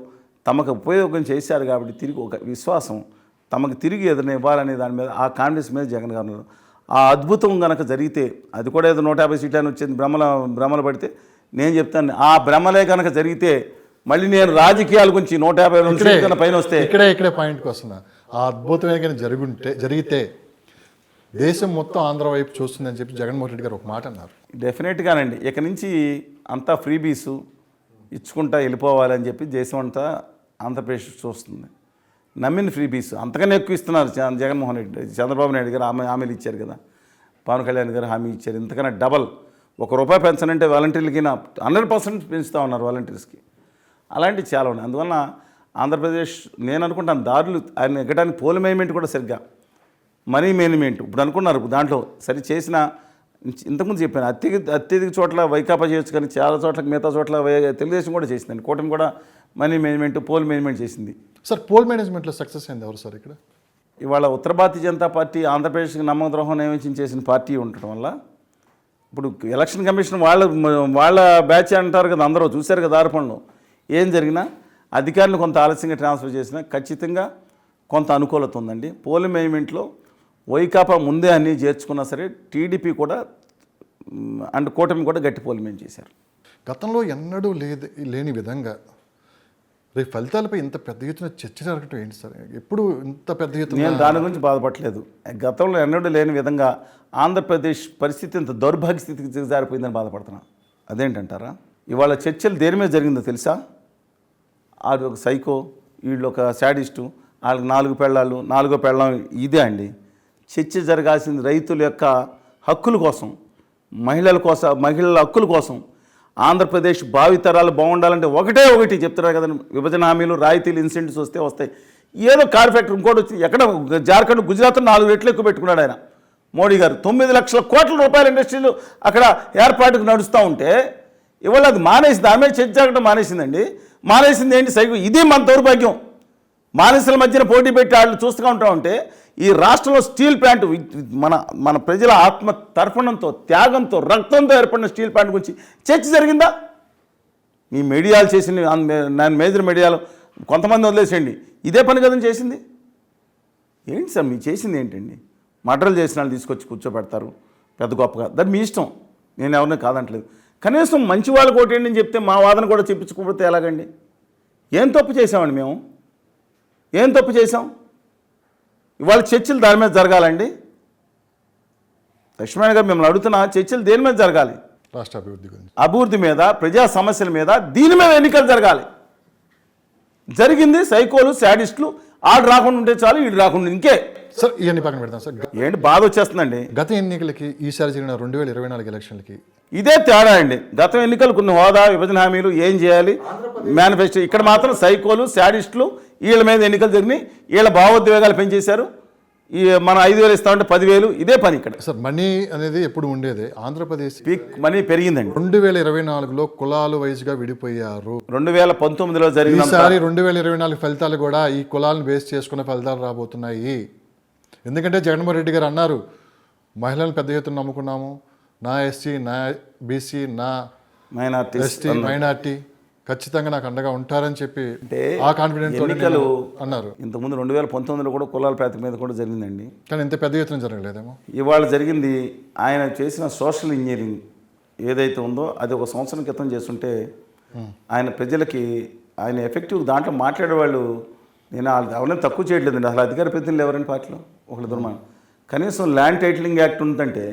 తమకు ఉపయోగం చేశారు కాబట్టి తిరిగి ఒక విశ్వాసం తమకు తిరిగి ఏదైనా ఇవ్వాలనే దాని మీద ఆ కాన్ఫిడెన్స్ మీద జగన్ గారు ఉన్నారు. ఆ అద్భుతం కనుక జరిగితే అది కూడా ఏదో 150 సీట్లు అని వచ్చింది భ్రమలు పడితే నేను చెప్తాను, ఆ భ్రమలే కనుక జరిగితే మళ్ళీ నేను రాజకీయాల గురించి 150 సీట్ల పైన వస్తే ఇక్కడే పాయింట్కి వస్తున్నా. ఆ అద్భుతమే కానీ జరిగితే దేశం మొత్తం ఆంధ్ర వైపు చూస్తుందని చెప్పి జగన్మోహన్ రెడ్డి గారు ఒక మాట అన్నారు. డెఫినెట్గానండి. ఇక నుంచి అంతా ఫ్రీబీసు ఇచ్చుకుంటా వెళ్ళిపోవాలని చెప్పి దేశం అంతా ఆంధ్రప్రదేశ్ చూస్తుంది. నమ్మిన ఫ్రీబీస్ అంతకన్నా ఎక్కువ ఇస్తున్నారు జగన్మోహన్ రెడ్డి. చంద్రబాబు నాయుడు గారు హామీలు ఇచ్చారు కదా, పవన్ కళ్యాణ్ గారు హామీ ఇచ్చారు. ఇంతకన్నా డబల్ ₹1 పెంచనంటే వాలంటీర్లకి 100% పెంచుతూ ఉన్నారు వాలంటీర్స్కి. అలాంటివి చాలా ఉన్నాయి. అందువల్ల ఆంధ్రప్రదేశ్ నేను అనుకుంటాను దారులు ఆయన ఎక్కడానికి పోల్ మేనేజ్మెంట్ కూడా సరిగ్గా మనీ మేనేజ్మెంట్ ఇప్పుడు అనుకున్నారు దాంట్లో సరి చేసిన. ఇంతకుముందు చెప్పాను అత్యధిక చోట్ల వైకాపా చేయొచ్చు కానీ చాలా చోట్ల మిగతా చోట్ల తెలుగుదేశం కూడా చేసిందండి. కూటమి కూడా మనీ మేనేజ్మెంట్ పోల్ మేనేజ్మెంట్ చేసింది. సార్ పోల్ మేనేజ్మెంట్లో సక్సెస్ అయింది ఎవరు సార్ ఇక్కడ? ఇవాళ ఉత్తర భారతీయ జనతా పార్టీ ఆంధ్రప్రదేశ్కి నమ్మక ద్రోహం నియమించి చేసిన పార్టీ ఉండటం వల్ల ఇప్పుడు ఎలక్షన్ కమిషన్ వాళ్ళ బ్యాచ్ అంటారు కదా, అందరూ చూశారు కదా ఆరోపణలు. ఏం జరిగినా అధికారులు కొంత ఆలస్యంగా ట్రాన్స్ఫర్ చేసినా ఖచ్చితంగా కొంత అనుకూలత ఉందండి. పోల్ మేనేజ్మెంట్లో వైకాపా ముందే అన్నీ చేర్చుకున్నా సరే టీడీపీ కూడా అండ్ కూటమి కూడా గట్టి పోల్ మేనేజ్ చేశారు. గతంలో ఎన్నడూ లేని విధంగా రేపు ఫలితాలపై ఇంత పెద్ద ఎత్తున చర్చ జరగటం ఏంటి సార్? ఎప్పుడు ఇంత పెద్ద ఎత్తున నేను దాని గురించి బాధపడలేదు. గతంలో ఎన్నడూ లేని విధంగా ఆంధ్రప్రదేశ్ పరిస్థితి ఇంత దౌర్భాగ్య స్థితికి దిగజారిపోయిందని బాధపడుతున్నాను. అదేంటంటారా? ఇవాళ చర్చలు దేని మీద జరిగిందో తెలుసా? అది ఒక సైకో, వీళ్ళు ఒక శాడిస్టు, వాళ్ళకి 4 పెళ్ళాళ్ళు, 4వ పెళ్ళం ఇదే అండి. చర్చ జరగాల్సింది రైతుల యొక్క హక్కుల కోసం, మహిళల హక్కుల కోసం. ఆంధ్రప్రదేశ్ భావితరాలు బాగుండాలంటే ఒకటి చెప్తున్నారు కదండి, విభజన హామీలు, రాయితీలు, ఇన్సెంటివ్స్ వస్తాయి. ఏదో కార్ ఫ్యాక్టరీ ఇంకోటి వచ్చి ఎక్కడ జార్ఖండ్, గుజరాత్లో 4 రెట్లు ఎక్కువ పెట్టుకున్నాడు ఆయన మోడీ గారు. 9 లక్షల కోట్ల రూపాయల ఇండస్ట్రీలు అక్కడ ఏర్పాటుకు నడుస్తూ ఉంటే ఇవాళ అది మానేసింది. ఆమె చర్చ జరగడం మానేసిందండి. మానేసింది ఏంటి? సైకిల్. ఇదే మన దౌర్భాగ్యం. మానేసుల మధ్యన పోటీ పెట్టి వాళ్ళు చూస్తూ ఉంటా ఉంటే ఈ రాష్ట్రంలో స్టీల్ ప్లాంట్ మన ప్రజల ఆత్మ తర్పణంతో, త్యాగంతో, రక్తంతో ఏర్పడిన స్టీల్ ప్లాంట్ గురించి చర్చ జరిగిందా? మీ మీడియాలు చేసిన నేను మేజర్ మీడియాలో కొంతమంది వదిలేసేయండి, ఇదే పని కదని చేసింది. ఏంటి సార్ మీరు చేసింది ఏంటండి? మర్డర్లు చేసిన వాళ్ళు తీసుకొచ్చి కూర్చోబెడతారు పెద్ద గొప్పగా, దాన్ని మీ ఇష్టం, నేను ఎవరిని కాదంటలేదు. కనీసం మంచి వాళ్ళకి ఓటేయండి అని చెప్తే మా వాదన కూడా చెప్పించుకోకపోతే ఎలాగండి? ఏం తప్పు చేసామండి మేము? ఏం తప్పు చేసాం? ఇవాళ చర్చలు దాని మీద జరగాలండి. లక్ష్మణ్ గారు మిమ్మల్ని అడుగుతున్నా, చర్చలు దేని మీద జరగాలి? రాష్ట్ర అభివృద్ధి గురించి, అభివృద్ధి మీద, ప్రజా సమస్యల మీద, దీని మీద ఎన్నికలు జరగాలి. జరిగింది సైకోలు, శాడిస్టులు, ఆడు రాకుండా ఉంటే చాలు, వీడు రాకుండా ఇంకే. సార్ ఇవన్నీ పక్కన పెడతాం సార్. ఏంటి బాధ వచ్చేస్తుందండి? గత ఎన్నికలకి ఈసారి జరిగిన 2024 ఎలక్షన్లకి ఇదే తేడా అండి. గత ఎన్నికలు కొన్ని హోదా, విభజన హామీలు, ఏం చేయాలి, మేనిఫెస్టో. ఇక్కడ మాత్రం సైకోలు, శాడిస్టులు, వీళ్ళ మీద ఎన్నికలు జరిగినాయి. వీళ్ళ భావోద్వేగాలు పెంచేశారు. ఈ మన 5,000 ఇస్తామంటే 10,000, ఇదే పని ఇక్కడ. సార్ మనీ అనేది ఎప్పుడు ఉండేదే. ఆంధ్రప్రదేశ్ పీక్ మనీ పెరిగిందండి. 2024లో కులాలు వైజ్గా విడిపోయారు. 2019లో జరిగిన ఈసారి 2024 ఫలితాలు కూడా ఈ కులాలను బేస్ చేసుకున్న ఫలితాలు రాబోతున్నాయి. ఎందుకంటే జగన్మోహన్ రెడ్డి గారు అన్నారు, మహిళలను పెద్ద ఎత్తున నమ్ముకున్నాము, నా ఎస్సీ, నా బీసీ, నా ఎస్టీ, మైనార్టీ ఖచ్చితంగా నాకు అండగా ఉంటారని చెప్పి ఆ కాన్ఫిడెంట్ ఎన్నికలు అన్నారు. ఇంతకుముందు 2019లో కూడా కులాల ప్రాతిపదిక మీద కూడా జరిగిందండి. కానీ ఇంత పెద్ద ఎత్తున జరగలేదేమో. ఇవాళ జరిగింది ఆయన చేసిన సోషల్ ఇంజనీరింగ్ ఏదైతే ఉందో అది ఒక సంవత్సరం క్రితం చేస్తుంటే ఆయన ప్రజలకి ఆయన ఎఫెక్టివ్ దాంట్లో మాట్లాడేవాళ్ళు. నేను ఎవరైనా తక్కువ చేయట్లేదండి. అసలు అధికార ప్రతినిధులు ఎవరైనా పార్టీలో ఒకళ్ళు దుర్మానం. కనీసం ల్యాండ్ టైటిలింగ్ యాక్ట్ ఉందంటే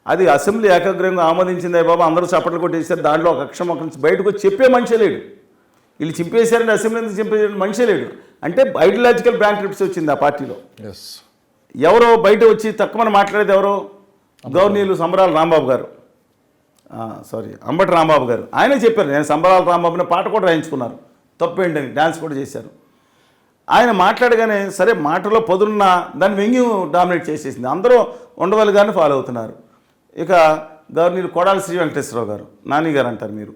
అది అసెంబ్లీ ఏకాగ్రంగా ఆమోదించిందే బాబా, అందరూ చప్పట్లు కొట్టేసారు. దాంట్లో ఒక అక్షరం ఒక నుంచి బయటకు వచ్చి చెప్పే మనిషే లేడు. వీళ్ళు చింపేశారంటే అసెంబ్లీ నుంచి చింపేసారు మనిషే లేడు. అంటే ఐడియాలజికల్ బ్రాండ్ ట్రిప్స్ వచ్చింది ఆ పార్టీలో. ఎవరో బయట వచ్చి తక్కువని మాట్లాడేది ఎవరో గవర్నీలు సంబరాల రాంబాబు గారు, అంబటి రాంబాబు గారు. ఆయనే చెప్పారు, నేను సంబరాల రాంబాబుని పాట కూడా రాయించుకున్నారు, తప్పేంటని డ్యాన్స్ కూడా చేశారు. ఆయన మాట్లాడగానే సరే మాటలో పొదున్న దాన్ని వ్యంగ్యం డామినేట్ చేసేసింది. అందరూ ఉండవల్లి గారిని ఫాలో అవుతున్నారు. ఇక గవర్నీలు కొడాలి శ్రీ వెంకటేశ్వరరావు గారు, నాని గారు అంటారు మీరు,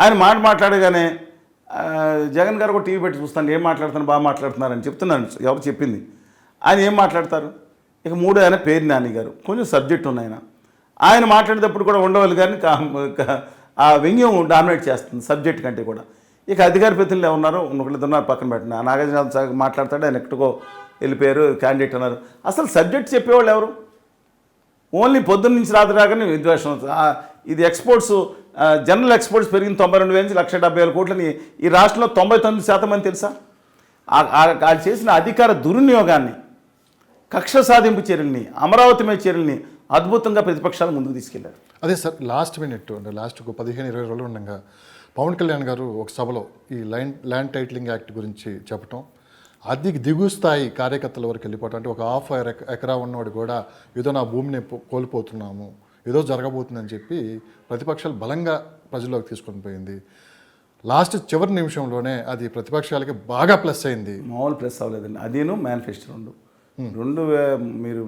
ఆయన మాట్లాడగానే జగన్ గారు ఒక టీవీ పెట్టి చూస్తాను, ఏం మాట్లాడుతాను, బాగా మాట్లాడుతున్నారని చెప్తున్నాను. ఎవరు చెప్పింది? ఆయన ఏం మాట్లాడతారు? ఇక మూడో ఆయన పేరు నాని గారు, కొంచెం సబ్జెక్ట్ ఉన్న ఆయన మాట్లాడేటప్పుడు కూడా ఉండవాలి కానీ ఆ వ్యంగ్యం డామినేట్ చేస్తుంది సబ్జెక్ట్ కంటే కూడా. ఇక అధికార ప్రతినిధులు ఉన్నారు, ఒకళ్ళు ఉన్నారు పక్కన పెట్టిన నాగార్జున మాట్లాడతాడు, ఆయన ఎక్కడికో వెళ్ళిపోయారు క్యాండిడేట్ అన్నారు. అసలు సబ్జెక్ట్ చెప్పేవాళ్ళు ఎవరు? ఓన్లీ పొద్దున్న నుంచి రాత్రి రాగానే విద్వేషం. ఇది ఎక్స్పోర్ట్స్, జనరల్ ఎక్స్పోర్ట్స్ పెరిగిన 92,000 నుంచి 1,70,000 కోట్లని ఈ రాష్ట్రంలో 99% అని తెలుసా? వాళ్ళు చేసిన అధికార దుర్వినియోగాన్ని, కక్ష సాధింపు చర్యల్ని, అమరావతి మీద చర్యల్ని అద్భుతంగా ప్రతిపక్షాలు ముందుకు తీసుకెళ్లారు. అదే సార్, లాస్ట్ మినిట్ అంటే లాస్ట్ 15-20 రోజులు ఉండగా పవన్ కళ్యాణ్ గారు ఒక సభలో ఈ ల్యాండ్ టైటిలింగ్ యాక్ట్ గురించి చెప్పటం, అది దిగు స్థాయి కార్యకర్తల వరకు వెళ్ళిపోవటం. అంటే ఒక హాఫ్ ఎకరా ఉన్నవాడు కూడా ఏదో నా భూమిని కోల్పోతున్నాము, ఏదో జరగబోతుందని చెప్పి ప్రతిపక్షాలు బలంగా ప్రజల్లోకి తీసుకొని పోయింది. లాస్ట్ చివరి నిమిషంలోనే అది ప్రతిపక్షాలకి బాగా ప్లస్ అయింది. మామూలు ప్లస్ అవ్వలేదండి. అదేను మేనిఫెస్టో రెండు మీరు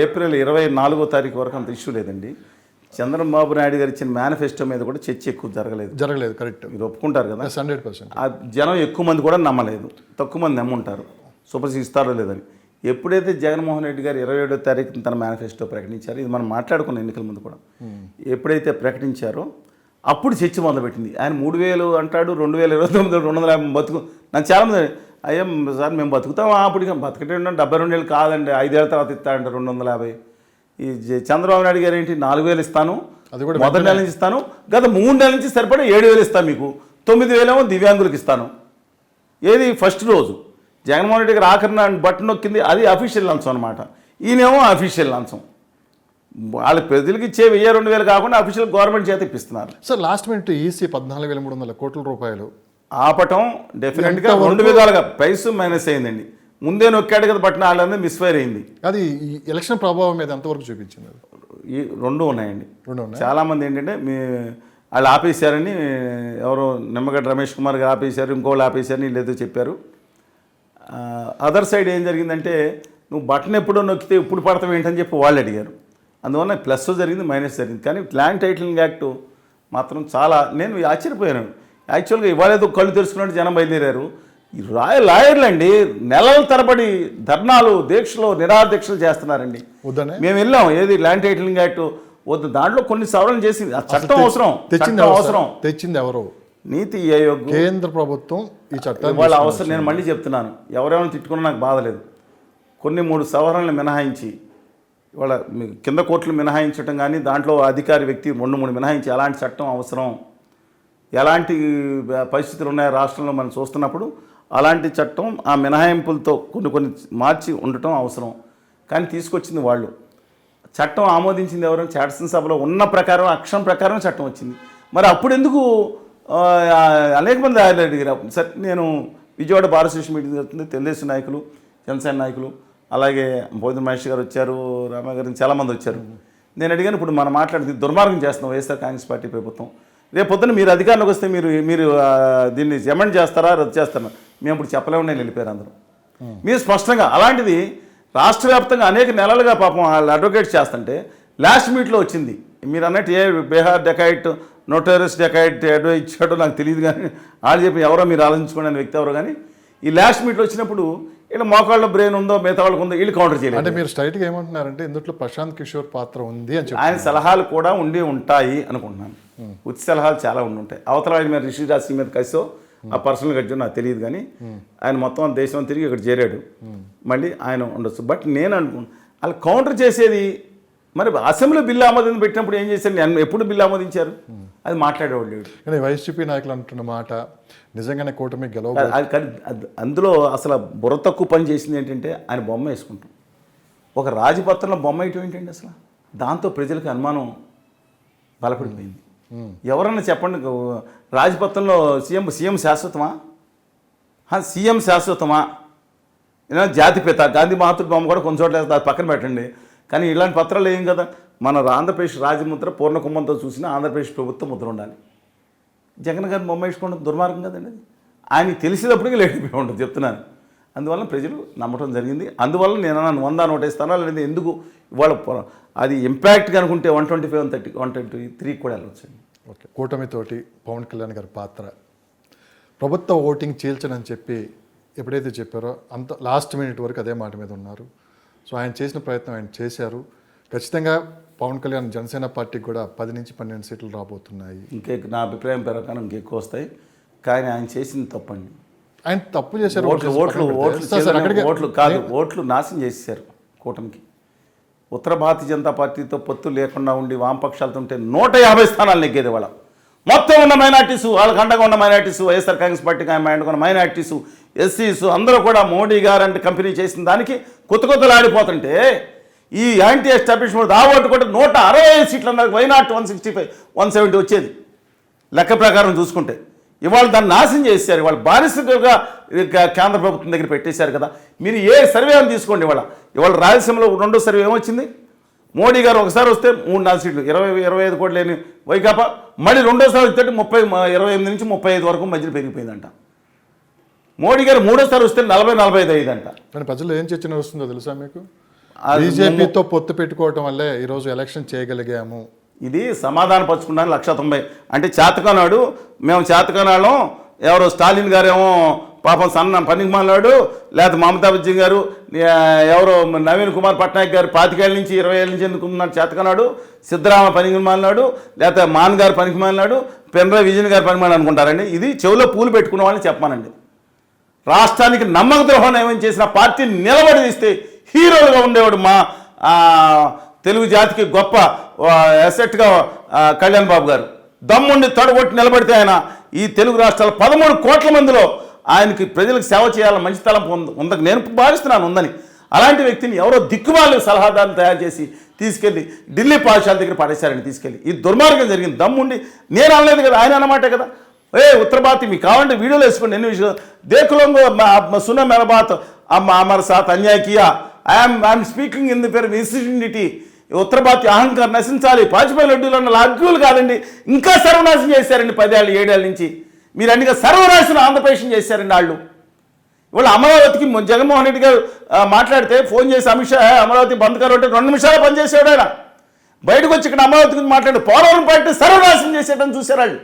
ఏప్రిల్ 24వ తారీఖు వరకు అంత ఇష్యూ లేదండి. చంద్రబాబు నాయుడు గారు ఇచ్చిన మేనిఫెస్టో మీద కూడా చర్చ ఎక్కువ జరగలేదు. కరెక్ట్, మీరు ఒప్పుకుంటారు కదా. 100%. ఆ జనం ఎక్కువ మంది కూడా నమ్మలేదు, తక్కువ మంది నమ్ముంటారు సూపర్ ఇస్తారో లేదని. ఎప్పుడైతే జగన్మోహన్ రెడ్డి గారు 27వ తారీఖున తన మేనిఫెస్టో ప్రకటించారో, ఇది మనం మాట్లాడుకున్న ఎన్నికల ముందు కూడా ఎప్పుడైతే ప్రకటించారో అప్పుడు చర్చ మొదలుపెట్టింది. ఆయన 3,000 అంటాడు, 2029 250 బతుకు. నాకు చాలామంది అయ్యా సార్ మేము బతుకుతాం, అప్పుడు బతకటే 72 ఏళ్ళు కాదండి, 5 ఏళ్ళ తర్వాత ఇస్తాడంట 250. ఈ చంద్రబాబు నాయుడు గారు ఏంటి 4,000 ఇస్తాను, మొదటి నెల నుంచి ఇస్తాను, గత 3 నెలల నుంచి సరిపడా 7,000 ఇస్తాను, మీకు 9,000 ఏమో దివ్యాంగులకు ఇస్తాను. ఏది ఫస్ట్ రోజు జగన్మోహన్ రెడ్డి గారు ఆఖరిన బటన్ నొక్కింది, అది అఫీషియల్ లంచం అనమాట. ఈయనేమో అఫీషియల్ లంచం, వాళ్ళకి ప్రజలకు ఇచ్చే 1,000-2,000 కాకుండా అఫీషియల్ గవర్నమెంట్ చేత ఇప్పిస్తున్నారు. సార్ లాస్ట్ మినిట్ ఈసీ 14,300 కోట్ల రూపాయలు ఆపటం డెఫినెట్గా 2 విధాలుగా ప్రైస్ మైనస్ అయిందండి. ముందే నొక్కాడు కదా బట్టిన వాళ్ళందరూ మిస్ఫైర్ అయింది. అది ఎలక్షన్ ప్రభావం మీద ఎంతవరకు చూపించింది? ఈ రెండు ఉన్నాయండి. చాలామంది ఏంటంటే వాళ్ళు ఆపేశారని, ఎవరో నిమ్మగడ్డ రమేష్ కుమార్ గారు ఆపేశారు, ఇంకోళ్ళు ఆపేశారని వీళ్ళు చెప్పారు. అదర్ సైడ్ ఏం జరిగిందంటే, నువ్వు బటన్ ఎప్పుడో నొక్కితే ఇప్పుడు పడతావు ఏంటని చెప్పి వాళ్ళు అడిగారు. అందువల్ల ప్లస్ జరిగింది, మైనస్ జరిగింది. కానీ ల్యాండ్ టైటిలింగ్ యాక్ట్ మాత్రం చాలా నేను ఆశ్చర్యపోయాను. యాక్చువల్గా ఇవాళేదో కళ్ళు తెరుచుకున్నట్టు జనం బయలుదేరారు. ఈ లాయర్లు అండి నెలల తరబడి ధర్నాలు, దీక్షలు, నిరాదీక్షలు చేస్తున్నారండి. మేము వెళ్ళాం, ఏది ల్యాండ్ టైటిలింగ్ యాక్ట్ వద్దు, దాంట్లో కొన్ని సవరణ చేసి చట్టం అవసరం, తెచ్చింది ఎవరు? నీతి ఆయోగ్, కేంద్ర ప్రభుత్వం ఈ చట్టం వాళ్ళ అవసరం. నేను మళ్ళీ చెప్తున్నాను, ఎవరెవరిని తిట్టుకున్నా నాకు బాధలేదు. కొన్ని 3 సవరణలు మినహాయించి, ఇవాళ కింద కోర్టులు మినహాయించడం కానీ, దాంట్లో అధికారి వ్యక్తి 2-3 మినహాయించి ఎలాంటి చట్టం అవసరం, ఎలాంటి పరిస్థితులు ఉన్నాయో రాష్ట్రంలో మనం చూస్తున్నప్పుడు అలాంటి చట్టం ఆ మినహాయింపులతో కొన్ని మార్చి ఉండటం అవసరం. కానీ తీసుకొచ్చింది వాళ్ళు. చట్టం ఆమోదించింది ఎవరు? శాసనసభలో ఉన్న ప్రకారం, అక్షరం ప్రకారం చట్టం వచ్చింది. మరి అప్పుడు ఎందుకు అనేక మంది అడిగారు. సరే, నేను విజయవాడ బార్ అసోసియేషన్ మీటింగ్ జరుగుతుంది, తెలుగుదేశం నాయకులు, జనసేన నాయకులు, అలాగే బోధన మహేష్ గారు వచ్చారు, రామ గారు, చాలామంది వచ్చారు. నేను అడిగాను, ఇప్పుడు మనం మాట్లాడుతుంది దుర్మార్గం చేస్తున్నాం వైఎస్ఆర్ కాంగ్రెస్ పార్టీ ప్రభుత్వం. రేపు పొద్దున్న మీరు అధికారంలోకి వస్తే మీరు దీన్ని ఎమెండ్ చేస్తారా, రద్దు చేస్తారా? మేము ఇప్పుడు చెప్పలేము, నేను వెళ్ళిపోయారు అందరూ. మీరు స్పష్టంగా అలాంటిది రాష్ట్ర వ్యాప్తంగా అనేక నెలలుగా పాపం వాళ్ళు అడ్వకేట్ చేస్తుంటే లాస్ట్ మీట్లో వచ్చింది. మీరు అన్నట్టు ఏ Bihar dacoit, notorious dacoit advise ఇచ్చాడో నాకు తెలియదు, కానీ వాళ్ళు చెప్పి ఎవరో మీరు ఆలోచించుకోండి అనే వ్యక్తి ఎవరో. కానీ ఈ లాస్ట్ మీట్లో వచ్చినప్పుడు ఇలా మోకాళ్ళ బ్రెయిన్ ఉందో, మిగతా వాళ్ళకు ఉందో, వీళ్ళు కౌంటర్ చేయలేదు. అంటే మీరు స్ట్రైట్గా ఏమంటున్నారంటే ఇందులో ప్రశాంత్ కిషోర్ పాత్ర ఉంది అని చెప్పి ఆయన సలహాలు కూడా ఉంటాయి అనుకుంటున్నాను. ఉచిత సలహాలు చాలా ఉంటాయి. అవతల ఆయన మీద రిషిరాజ్ సింగ్ మీద కలిసో ఆ పర్సనల్ గడ్జో నాకు తెలియదు, కానీ ఆయన మొత్తం దేశం తిరిగి ఇక్కడ చేరాడు, మళ్ళీ ఆయన ఉండొచ్చు. బట్ నేను అనుకున్నాను వాళ్ళు కౌంటర్ చేసేది. మరి అసెంబ్లీ బిల్లు ఆమోదం పెట్టినప్పుడు ఏం చేశారు? నేను ఎప్పుడు బిల్లు ఆమోదించారు? అది మాట్లాడేవాళ్ళు. కానీ వైసీపీ నాయకులు అంటున్న మాట నిజంగానే కూటమి గెలవ. అందులో అసలు బుర్ర తక్కువ పని చేసింది ఏంటంటే, ఆయన బొమ్మ వేసుకుంటాం. ఒక రాజపత్రంలో బొమ్మ వేయటం ఏంటంటే అసలు దాంతో ప్రజలకు అనుమానం బలపడిపోయింది. ఎవరన్నా చెప్పండి, రాజపత్రంలో సీఎం శాశ్వతమా? సీఎం శాశ్వతమా? జాతిపిత గాంధీ మహాత్ముడి బొమ్మ కూడా కొంచెం చోట్ల అది పక్కన పెట్టండి. కానీ ఇలాంటి పత్రాలు ఏం కదా, మన ఆంధ్రప్రదేశ్ రాజముద్ర పూర్ణ కుంభంతో చూసిన ఆంధ్రప్రదేశ్ ప్రభుత్వ ముద్ర ఉండాలి. జగన్ గారిని బొమ్మ వేసుకోవడం దుర్మార్గం కదండి. అది ఆయనకి తెలిసినప్పటికీ లేకపోయి ఉంటుంది చెప్తున్నాను. అందువల్ల ప్రజలు నమ్మటం జరిగింది. అందువల్ల నేను 100-100 స్థానాలు అనేది ఎందుకు ఇవాళ అది ఇంపాక్ట్ అనుకుంటే 125, 130, 123 కూడా వెళ్ళొచ్చండి. ఓకే, కూటమితోటి పవన్ కళ్యాణ్ గారి పాత్ర, ప్రభుత్వ ఓటింగ్ చీల్చనని చెప్పి ఎప్పుడైతే చెప్పారో అంత లాస్ట్ మినిట్ వరకు అదే మాట మీద ఉన్నారు. సో ఆయన చేసిన ప్రయత్నం ఆయన చేశారు. ఖచ్చితంగా పవన్ కళ్యాణ్ జనసేన పార్టీకి కూడా 10 నుంచి 12 సీట్లు రాబోతున్నాయి. నా అభిప్రాయం ప్రకారం ఇంకెక్కువ వస్తాయి. కానీ ఆయన చేసింది తప్పండి. ఆయన తప్పు చేశారు. ఓట్లు నాశనం చేసేసారు కూటమికి. ఉత్తర భారతీయ జనతా పార్టీతో పొత్తు లేకుండా ఉండి వామపక్షాలతో ఉంటే 150 స్థానాలు నెగ్గేది వాళ్ళ. మొత్తం ఉన్న మైనార్టీసు, వాళ్ళకి అండగా ఉన్న మైనార్టీసు, వైఎస్ఆర్ కాంగ్రెస్ పార్టీకి అండగా ఉన్న మైనార్టీసు, ఎస్సీసు అందరూ కూడా మోడీ గారు అంటే కంపెనీ చేసిన దానికి కొత్తలు ఆడిపోతుంటే ఈ యాంటీ ఎస్టాబ్లిష్మెంట్ ఆ ఓటు కూడా 165 సీట్లు అన్నారు. వైనాట్ 165, 170 వచ్చేది లెక్క ప్రకారం చూసుకుంటే. ఇవాళ దాన్ని నాశనం చేశారు. ఇవాళ బానిసగా కేంద్ర ప్రభుత్వం దగ్గర పెట్టేశారు కదా. మీరు ఏ సర్వే అని తీసుకోండి. ఇవాళ రాయలసీమలో రెండో సర్వే ఏమొచ్చింది? మోడీ గారు ఒకసారి వస్తే 3-4 సీట్లు, 20-25 కోట్లు లేని వైకాపా మళ్ళీ రెండోసారి వస్తే 28 నుంచి 35 వరకు మధ్యలో పెరిగిపోయిందంట. మోడీ గారు మూడోసారి వస్తే 40-45 అయ్యిందంట. కానీ ప్రజలు ఏం చర్చ నడుస్తుందో తెలుసా మీకు? బీజేపీతో పొత్తు పెట్టుకోవటం వల్లే ఈరోజు ఎలక్షన్ చేయగలిగాము. ఇది సమాధానం పరుచుకున్నాను. 190 అంటే చేతకానాడు, మేము చేతకానాళ్ళం. ఎవరో స్టాలిన్ గారేమో పాపం సన్న పనికి మాలాడు, లేకపోతే మమతా బెనర్జీ గారు, ఎవరో నవీన్ కుమార్ పట్నాయక్ గారు 25 ఏళ్ళ నుంచి 20 ఏళ్ళ నుంచి ఎందుకున్నాడు చేతకనాడు, సిద్ధరామ పనికి మాలినాడు, లేకపోతే మాన్ గారు పనికి మాలినాడు, పినరాయి విజయన్ గారు పనికి మాలి అనుకుంటారండి. ఇది చెవిలో పూలు పెట్టుకున్న వాళ్ళని చెప్పానండి. రాష్ట్రానికి నమ్మక ద్రోహం ఏమని చేసిన పార్టీని నిలబడి తీస్తే హీరోలుగా ఉండేవాడు మా తెలుగు జాతికి గొప్ప అసెట్గా కళ్యాణ్ బాబు గారు. దమ్ముండి తొడగొట్టి నిలబడితే ఆయన ఈ తెలుగు రాష్ట్రాల 13 కోట్ల మందిలో ఆయనకి ప్రజలకు సేవ చేయాలని మంచి తలంపు ఉందని నేను భావిస్తున్నాను ఉందని. అలాంటి వ్యక్తిని ఎవరో దిక్కుమాలి సలహాదారులు తయారు చేసి తీసుకెళ్ళి ఢిల్లీ పాఠశాల దగ్గర పడేశారని తీసుకెళ్ళి. ఈ దుర్మార్గం జరిగింది. దమ్ముండి నేను అనలేదు కదా, ఆయన అన్నమాటే కదా. उत्तर बात మీకు కావాలంటే వీడియోలో వేసుకోండి ఎన్ని విషయాలు देख लो सुनो मेरा बात हमारे साथ अन्याय किया I am speaking in the fair viscidity ఉత్తర భారతీయ అహంకారం నశించాలి పాచిపోయి లడ్డూలు అన్న లడ్డూలు కాదండి ఇంకా సర్వనాశనం చేశారండి 10 ఏళ్ళు 7 ఏళ్ళ నుంచి మీరు అన్నిగా సర్వనాశనం ఆంధ్రప్రదేశ్ చేశారండి వాళ్ళు ఇవాళ అమరావతికి జగన్మోహన్ రెడ్డి గారు మాట్లాడితే ఫోన్ చేసి అమిత్ షా అమరావతి బంద్ కారు అంటే 2 నిమిషాలు పని చేసేవాడు ఆయన బయటకు వచ్చి ఇక్కడ అమరావతి గురించి మాట్లాడి పోలవరం ప్రాజెక్టు సర్వనాశనం చేసేటని చూశారు వాళ్ళు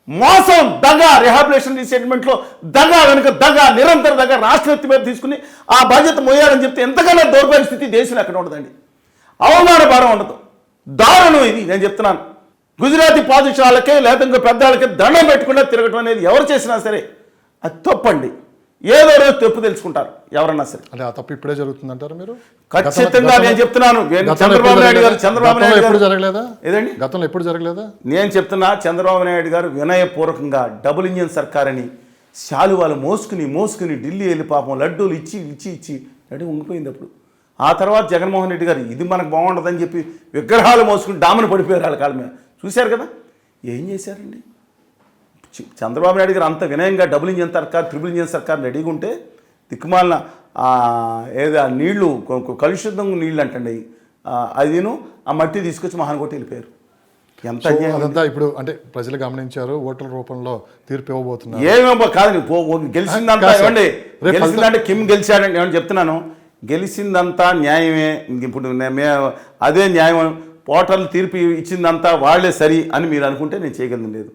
మోసం దగా రిహాబిలిటేషన్ రీసెటిల్మెంట్లో దగా వెనుక దగా నిరంతర దగా రాష్ట్ర వ్యక్తి మీద తీసుకుని ఆ బాధ్యత మోయాలని చెప్తే ఎంతకన్నా దౌర్భాగ్య స్థితి దేశంలో ఎక్కడ ఉండదండి అవమాన భారం ఉండదు దారుణం ఇది నేను చెప్తున్నాను గుజరాతీ పాదుషాలకే లేదా ఇంకో పెద్దవాళ్ళకే దండం పెట్టకుండా తిరగటం అనేది ఎవరు చేసినా సరే అది తప్పండి ఏదో రోజు తప్పు తెలుసుకుంటారు ఎవరన్నా సరే అంటే ఆ తప్పు ఇప్పుడే జరుగుతుందంటారు మీరు ఖచ్చితంగా నేను చెప్తున్నాను చంద్రబాబు నాయుడు గారు జరగలేదా ఏదండి గతంలో ఎప్పుడు జరగలేదా నేను చెప్తున్నా చంద్రబాబు నాయుడు గారు వినయపూర్వకంగా డబుల్ ఇంజిన్ సర్కార్ అని శాలువాలు మోసుకుని ఢిల్లీ వెళ్ళి పాపం లడ్డూలు ఇచ్చి రెడీ ఉండిపోయింది అప్పుడు ఆ తర్వాత జగన్మోహన్ రెడ్డి గారు ఇది మనకు బాగుండదని చెప్పి విగ్రహాలు మోసుకుని డామను పడిపోయారు వాళ్ళ కాళ్ళ మీద చూశారు కదా ఏం చేశారండి చంద్రబాబు నాయుడు గారు అంత వినయంగా డబుల్ ఇంజిన్ సర్కార్ ట్రిపుల్ ఇంజిన్ సర్కార్ రెడీగా ఉంటే దిక్కుమాలిన ఏదో ఆ నీళ్లు కలుషితం నీళ్ళు అంటండి అదిను ఆ మట్టి తీసుకొచ్చి మహానకోటి వెళ్ళిపోయారు ఎంత అదంతా ఇప్పుడు అంటే ప్రజలు గమనించారు ఓట్ల రూపంలో తీర్పు ఇవ్వబోతున్నారు ఏమేమో కాదు గెలిచిందంతా ఏమండి గెలిచిందంటే కిమ్ గెలిచాడని ఏమని చెప్తున్నాను గెలిచిందంతా న్యాయమే ఇప్పుడు అదే న్యాయం ఓటర్లు తీర్పు ఇచ్చిందంతా వాళ్లే సరి అని మీరు అనుకుంటే నేను చేయగలను లేదు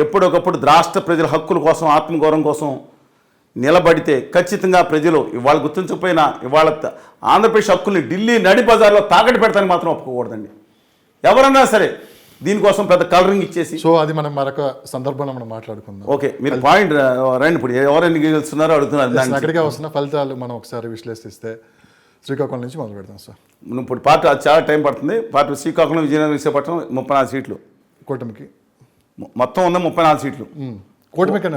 ఎప్పటికప్పుడు రాష్ట్ర ప్రజల హక్కుల కోసం ఆత్మగౌరవం కోసం నిలబడితే ఖచ్చితంగా ప్రజలు ఇవాళ గుర్తించకపోయినా ఇవాళ ఆంధ్రప్రదేశ్ హక్కుల్ని ఢిల్లీ నడి బజార్లో తాకట్టు పెడతానికి మాత్రం ఒప్పుకోకూడదండి ఎవరన్నా సరే దీనికోసం పెద్ద కలరింగ్ ఇచ్చేసి సో అది మనం మరొక సందర్భంలో మనం మాట్లాడుకుందాం ఓకే మీరు పాయింట్ రండి ఇప్పుడు ఎవరెన్ని గెలుస్తున్నారో అడుగుతున్నారు అక్కడికే వస్తున్న ఫలితాలు మనం ఒకసారి విశ్లేషిస్తే శ్రీకాకుళం నుంచి మొదలు పెడతాం సార్ ఇప్పుడు పార్టీ చాలా టైం పడుతుంది పార్టీ శ్రీకాకుళం విజయనగరం విశాఖపట్నం 34 సీట్లు కూటమికి మొత్తం ఉన్న 34 సీట్లు కూటమికి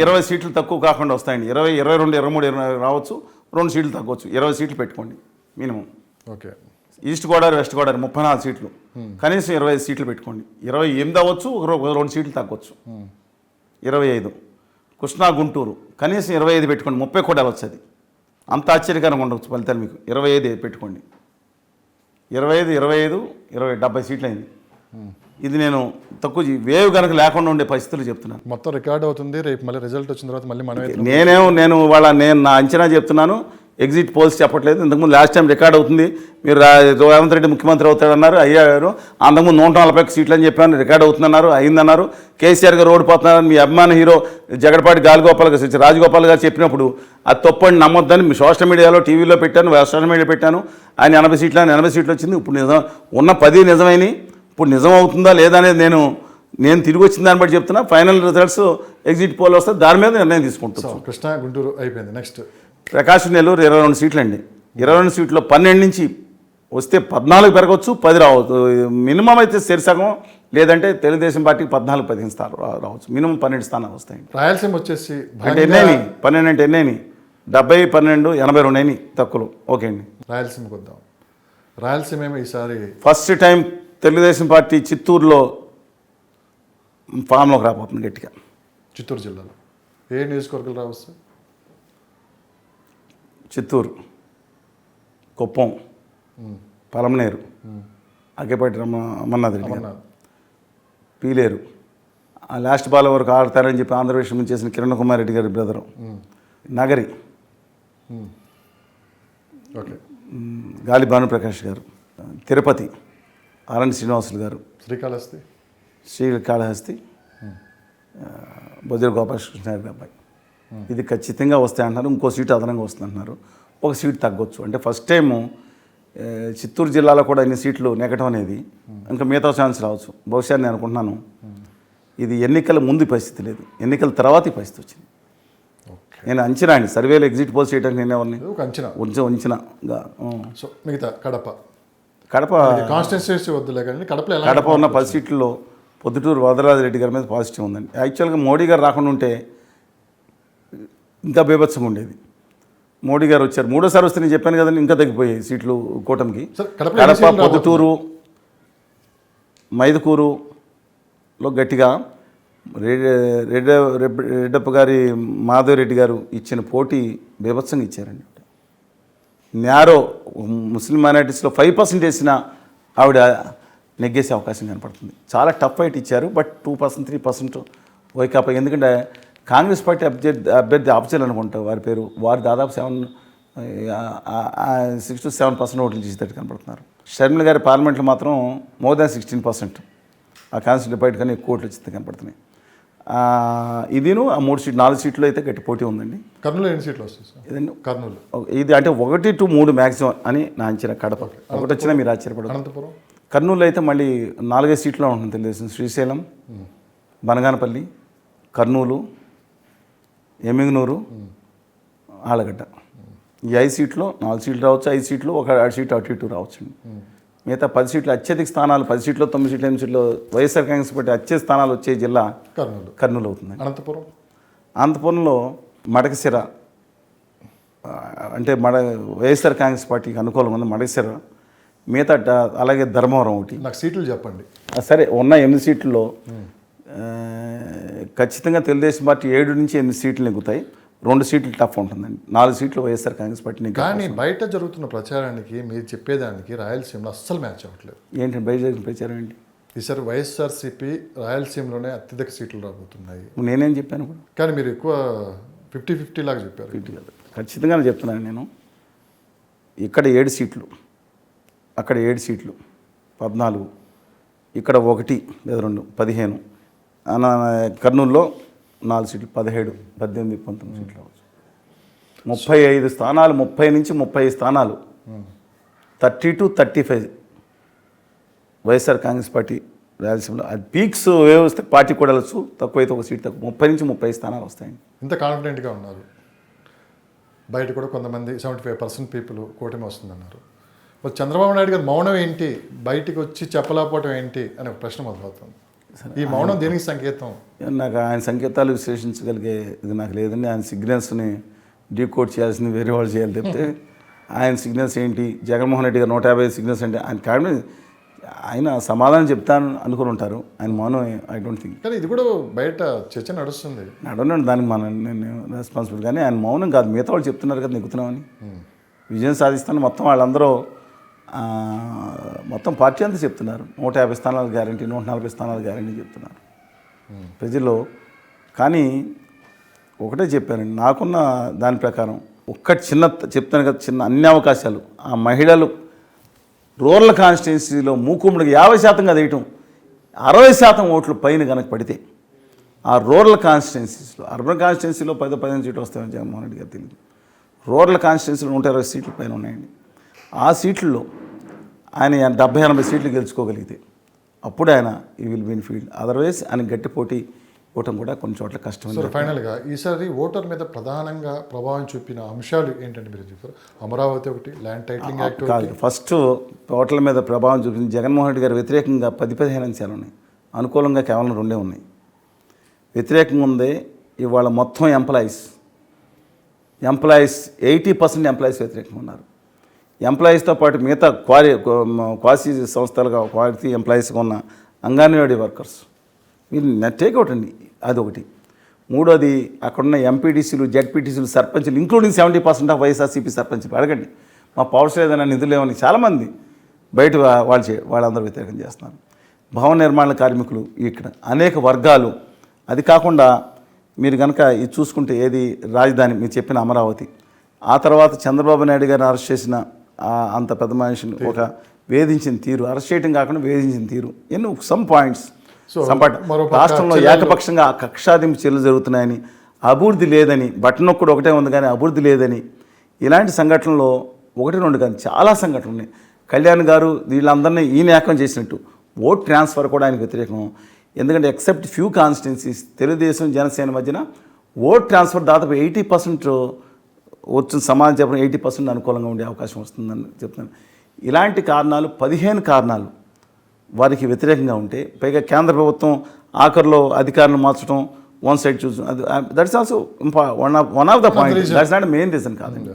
20 సీట్లు తక్కువ కాకుండా వస్తాయండి 20 22 23 20 రావచ్చు 2 సీట్లు తగ్గవచ్చు 20 సీట్లు పెట్టుకోండి minimum okay east Godavari west Godavari 34 సీట్లు కనీసం 20 సీట్లు పెట్టుకోండి 28 అవ్వచ్చు 2 సీట్లు తగ్గవచ్చు 25 కృష్ణా గుంటూరు కనీసం 25 పెట్టుకోండి 30 కూడా అవ్వచ్చు అది అంత ఆశ్చర్యకరంగా ఉండవచ్చు ఫలితాలు మీకు 25 పెట్టుకోండి 25 70 సీట్లు అయింది ఇది నేను తక్కువ వేవ్ కనుక లేకుండా ఉండే పరిస్థితులు చెప్తున్నాను మొత్తం రికార్డ్ అవుతుంది రేపు మళ్ళీ రిజల్ట్ వచ్చిన తర్వాత మళ్ళీ నేను నా అంచనా చెప్తున్నాను ఎగ్జిట్ పోల్స్ చెప్పట్లేదు. ఇంతకుముందు లాస్ట్ టైం రికార్డ్ అవుతుంది, మీరు రేవంత్ రెడ్డి ముఖ్యమంత్రి అవుతాడన్నారు, అయ్యారు. అంతకుముందు 140 సీట్లు అని చెప్పాను, రికార్డ్ అవుతుందన్నారు, అయిందన్నారు. కేసీఆర్ గారు ఓడిపోతున్నారు మీ అభిమాన హీరో జగడపాటి గాలిగోపాల్ గారు, రాజగోపాల్ గారు చెప్పినప్పుడు అది తప్పని నమ్మొద్దని మీ సోషల్ మీడియాలో, టీవీలో పెట్టాను, సోషల్ మీడియా పెట్టాను. ఆయన 80 సీట్లు వచ్చింది. ఇప్పుడు నిజం ఉన్న 10 నిజమైనవి. ఇప్పుడు నిజం అవుతుందా లేదా అనేది నేను తిరిగి వచ్చిన దాన్ని బట్టి చెప్తున్నా. ఫైనల్ రిజల్ట్స్ ఎగ్జిట్ పోల్ వస్తే దాని మీద నిర్ణయం తీసుకుంటాం. కృష్ణా గుంటూరు అయిపోయింది. నెక్స్ట్ ప్రకాశం నెల్లూరు 22 సీట్లు అండి. 22 సీట్లో 12 నుంచి వస్తే 14 పెరగవచ్చు, 10 రావచ్చు. మినిమం అయితే సరిసగం, లేదంటే తెలుగుదేశం పార్టీకి 14-15 స్థానాలు రావచ్చు. మినిమం 12 స్థానాలు వస్తాయండి. రాయలసీమ వచ్చేసి అంటే ఎన్నైనా 12 అంటే ఎన్నైనా 70, 12, 82 అయినాయి తక్కువలో. ఓకే అండి. రాయలసీమకు వద్దాం. రాయలసీమ ఏమో ఈసారి ఫస్ట్ టైం తెలుగుదేశం పార్టీ చిత్తూరులో ఫామ్లోకి రాబోతుంది గట్టిగా. చిత్తూరు జిల్లాలో ఏ నియోజకవర్గాలు రావచ్చు? చిత్తూరు, కుప్పం, పలమనేరు, అగ్గేపాటి అమర్నాథ్ రెడ్డి గారు, పీలేరు, ఆ లాస్ట్ బాల్ వరకు ఆడతారని చెప్పి ఆంధ్రప్రదేశ్ నుంచి చేసిన కిరణ్ కుమార్ రెడ్డి గారి బ్రదరు, నగరి, ఓకే, గాలి భానుప్రకాష్ గారు, తిరుపతి ఆర్ఎన్ శ్రీనివాసులు గారు, శ్రీకాళహస్తి, శ్రీకాళహస్తి బొజ్జల గోపాలకృష్ణ గారి అబ్బాయి. ఇది ఖచ్చితంగా వస్తాయి అంటున్నారు. ఇంకో సీటు అదనంగా వస్తుంది అంటున్నారు. ఒక సీటు తగ్గొచ్చు. అంటే ఫస్ట్ టైము చిత్తూరు జిల్లాలో కూడా ఇన్ని సీట్లు నెగ్గటం అనేది ఇంకా మిగతా ఛాన్స్ రావచ్చు. బహుశా నేను అనుకుంటున్నాను ఇది ఎన్నికల ముందు పరిస్థితి లేదు, ఎన్నికల తర్వాత ఈ పరిస్థితి వచ్చింది. నేను అంచనా అండి, సర్వేలో ఎగ్జిట్ పోల్ చేయడానికి నేను ఎవరిని అంచనాగా. సో మిగతా కడప కాన్స్టిట్యున్సీ వద్దులే కానీ కడప ఉన్న 10 సీట్లలో పొద్దుటూరు వరదరాజరెడ్డి గారి మీద పాజిటివ్ ఉందండి. యాక్చువల్గా మోడీ గారు రాకుండా ఉంటే ఇంకా బీభత్సంగా ఉండేది. మోడీ గారు వచ్చారు, 3ోసారి వస్తే నేను చెప్పాను కదండి, ఇంకా తగ్గిపోయాయి సీట్లు కూటమికి. కడప, పొద్దుటూరు, మైదుకూరులో గట్టిగా రెడ్డప్ప గారి మాధవరెడ్డి గారు ఇచ్చిన పోటీ బీభత్సంగా ఇచ్చారండి. న్యారో ముస్లిం మైనారిటీస్లో 5% వేసిన ఆవిడ నెగ్గేసే అవకాశం కనపడుతుంది. చాలా టఫ్ ఫైట్ ఇచ్చారు. బట్ 2%, 3% వైకాపా. ఎందుకంటే కాంగ్రెస్ పార్టీ అభ్యర్థి ఆఫ్జల్ అనుకుంటా వారి పేరు, వారు దాదాపు 6 to 7% ఓట్లు చేసేటట్టు కనపడుతున్నారు. షర్మిల గారి పార్లమెంట్లో మాత్రం మోర్ దాన్ 16% ఆ కాన్స్టిట్యూట్ బయట కానీ ఎక్కువ ఓట్లు వచ్చింది కనపడుతున్నాయి. ఇదిను ఆ 4 సీట్లు అయితే గట్టి పోటీ ఉందండి. కర్నూలు ఎన్ని సీట్లు వస్తాయి సార్? ఇదండి కర్నూలు ఇది అంటే 1 to 3 మ్యాక్సిమం అని నా అంచనా. కడప ఒకటి వచ్చినా మీరు ఆశ్చర్యపడదు. అనంతపురం, కర్నూలు అయితే మళ్ళీ 4 సీట్లో ఉంటుంది తెలుసు. శ్రీశైలం, బనగానపల్లి, కర్నూలు, ఎమ్మిగనూరు, ఆలగడ్డ. ఈ 5 సీట్లో 4 సీట్లు రావచ్చు. 5 సీట్లు ఒక 2 సీట్లు అటు ఇటు రావచ్చండి. మిగతా 10 సీట్లు అత్యధిక స్థానాలు, 10 సీట్లో 9 సీట్లు 8 సీట్లు వైఎస్ఆర్ కాంగ్రెస్ పార్టీ అత్యధిక స్థానాలు వచ్చే జిల్లా కర్నూలు అవుతుంది. అనంతపురంలో మడకశిర అంటే వైఎస్ఆర్ కాంగ్రెస్ పార్టీకి అనుకూలంగా ఉంది మడకశిర. మిగతా అలాగే ధర్మవరం ఒకటి. నాకు సీట్లు చెప్పండి. సరే, ఉన్న 8 సీట్లలో ఖచ్చితంగా తెలుగుదేశం పార్టీ 7 నుంచి 8 సీట్లు నెగ్గుతాయి. 2 సీట్లు టఫ్ ఉంటుందండి. 4 సీట్లు వైఎస్ఆర్ కాంగ్రెస్ పార్టీ. కానీ బయట జరుగుతున్న ప్రచారానికి మీరు చెప్పేదానికి రాయలసీమలో అస్సలు మ్యాచ్ అవ్వట్లేదు. ఏంటంటే బయట జరిగిన ప్రచారం ఏంటి? ఈసారి వైఎస్ఆర్సీపీ రాయలసీమలోనే అత్యధిక సీట్లు రాబోతున్నాయి. నేనేం చెప్పాను కూడా, కానీ మీరు ఎక్కువ 50-50 లాగా చెప్పారు. 50 కాదు, ఖచ్చితంగానే చెప్తున్నాను నేను. ఇక్కడ 7 సీట్లు, అక్కడ 7 సీట్లు 14, ఇక్కడ 1 లేదా 2 15, కర్నూలులో 4 సీట్లు 17, 18, 19 సీట్లు రావచ్చు. 35 స్థానాలు, 30 నుంచి 35 స్థానాలు, 30 to 35 వైఎస్ఆర్ కాంగ్రెస్ పార్టీ రాయలసీమలో. అది పీక్స్ వస్తే పార్టీ కూడా వెళ్ళచ్చు, తక్కువైతే ఒక సీట్ తక్కువ. 30 నుంచి 30 స్థానాలు వస్తాయండి. ఇంత కాన్ఫిడెంట్గా ఉన్నారు. బయట కూడా కొంతమంది 75% పీపుల్ కూటమి వస్తుందన్నారు. మరి చంద్రబాబు నాయుడు గారు మౌనం ఏంటి, బయటికి వచ్చి చెప్పలేకపోవడం ఏంటి అనే ఒక ప్రశ్న మొదలవుతుంది. ఈ మౌనం దేనికి సంకేతం? నాకు ఆయన సంకేతాలు విశ్లేషించగలిగే ఇది నాకు లేదండి. ఆయన సిగ్నల్స్ని డీకోడ్ చేయాల్సింది వేరే వాళ్ళు చేయాలి తప్పితే ఆయన సిగ్నల్స్ ఏంటి, జగన్మోహన్ రెడ్డి గారు 150 సిగ్నల్స్ అంటే ఆయన క్యాబినెట్ ఆయన సమాధానం చెప్తాను అనుకుని ఉంటారు. ఆయన మౌనం ఐ డోంట్ థింక్. కానీ ఇది కూడా బయట చర్చ నడుస్తుంది. నడవనండి, దానికి నేను రెస్పాన్సిబుల్. కానీ ఆయన మౌనం కాదు, మిగతా వాళ్ళు చెప్తున్నారు కదా నెగ్గుతున్నామని, విజయం సాధిస్తాను. మొత్తం వాళ్ళందరూ మొత్తం పార్టీ అంతా చెప్తున్నారు 150 స్థానాలు గ్యారంటీ, 140 స్థానాలు గ్యారంటీ చెప్తున్నారు ప్రజల్లో. కానీ ఒకటే చెప్పానండి, నాకున్న దాని ప్రకారం ఒక్కటి చిన్న చెప్తాను కదా, చిన్న అన్ని అవకాశాలు ఆ మహిళలు రూరల్ కాన్స్టిట్యున్సీలో మూకుమ్మడికి 50% కదా వేయటం, 60% ఓట్లు పైన కనుక పడితే ఆ రూరల్ కాన్స్టిట్యున్సీస్లో, అర్బన్ కాన్స్టిట్యున్సీలో 10-15 సీట్లు వస్తాయని జగన్మోహన్ రెడ్డి గారు తెలియదు. రూరల్ కాన్స్టిట్యున్సీలో 120 సీట్ల పైన ఉన్నాయండి. ఆ సీట్లలో ఆయన 70-80 సీట్లు గెలుచుకోగలిగితే అప్పుడు ఆయన ఈ విల్ విన్ ఫీల్డ్. అదర్వైజ్ ఆయన గట్టి పోటీ ఇవ్వటం కూడా కొన్ని చోట్ల కష్టం. సో ఫైనల్గా ఈసారి ఓటర్ మీద ప్రధానంగా ప్రభావం చూపిన అంశాలు ఏంటంటే మీరు చెప్పారు? అమరావతి ఒకటి, ల్యాండ్ టైటిలింగ్ యాక్ట్ కాదు. ఫస్ట్ ఓటర్ల మీద ప్రభావం చూపించి జగన్మోహన్ రెడ్డి గారు వ్యతిరేకంగా 10-15 అంశాలు ఉన్నాయి, అనుకూలంగా కేవలం 2 ఉన్నాయి. వ్యతిరేకంగా ఉంది ఇవాళ మొత్తం ఎంప్లాయీస్ 80% ఎంప్లాయీస్ వ్యతిరేకంగా ఉన్నారు. ఎంప్లాయీస్తో పాటు మిగతా క్వాసీ సంస్థలుగా క్వాలిటీ ఎంప్లాయీస్గా ఉన్న అంగన్వాడీ వర్కర్స్ వీళ్ళు టేక్అవుట్ అండి, అదొకటి. మూడోది అక్కడున్న ఎంపీటీసీలు, జెడ్పీటీసీలు, సర్పంచ్లు ఇంక్లూడింగ్ 70% ఆఫ్ వైఎస్ఆర్సీపీ సర్పంచ్లు. అడగండి మా పవర్స్ ఏదైనా నిధులు ఏమని చాలామంది బయట వాళ్ళందరూ వ్యతిరేకం చేస్తున్నారు. భవన నిర్మాణ కార్మికులు ఇక్కడ అనేక వర్గాలు. అది కాకుండా మీరు కనుక ఇది చూసుకుంటే ఏది రాజధాని మీరు చెప్పిన అమరావతి, ఆ తర్వాత చంద్రబాబు నాయుడు గారిని అరెస్ట్ చేసిన అంత పెద్ద మనిషిని ఒక వేధించిన తీరు, అరెస్ట్ చేయడం కాకుండా వేధించిన తీరు, ఎన్నో సమ్ పాయింట్స్. రాష్ట్రంలో ఏకపక్షంగా కక్షాదింపు చర్యలు జరుగుతున్నాయని, అభివృద్ధి లేదని, బట్టనొక్కడు ఒకటే ఉంది కానీ అభివృద్ధి లేదని, ఇలాంటి సంఘటనలో 1-2 కానీ చాలా సంఘటనలు ఉన్నాయి. కళ్యాణ్ గారు వీళ్ళందరినీ ఈయన ఏకం చేసినట్టు ఓట్ ట్రాన్స్ఫర్ కూడా ఆయనకు వ్యతిరేకం. ఎందుకంటే except few constituencies Telugu Desam Janasena మధ్యన ఓట్ ట్రాన్స్ఫర్ దాదాపు 80% వచ్చిన సమాజం చెప్పడం 80% అనుకూలంగా ఉండే అవకాశం వస్తుందని చెప్తున్నాను. ఇలాంటి కారణాలు 15 కారణాలు వారికి వ్యతిరేకంగా ఉంటే, పైగా కేంద్ర ప్రభుత్వం ఆఖరిలో అధికారులను మార్చడం, వన్ సైడ్ చూసి that's also one of the point. That's not main reason కాదండి.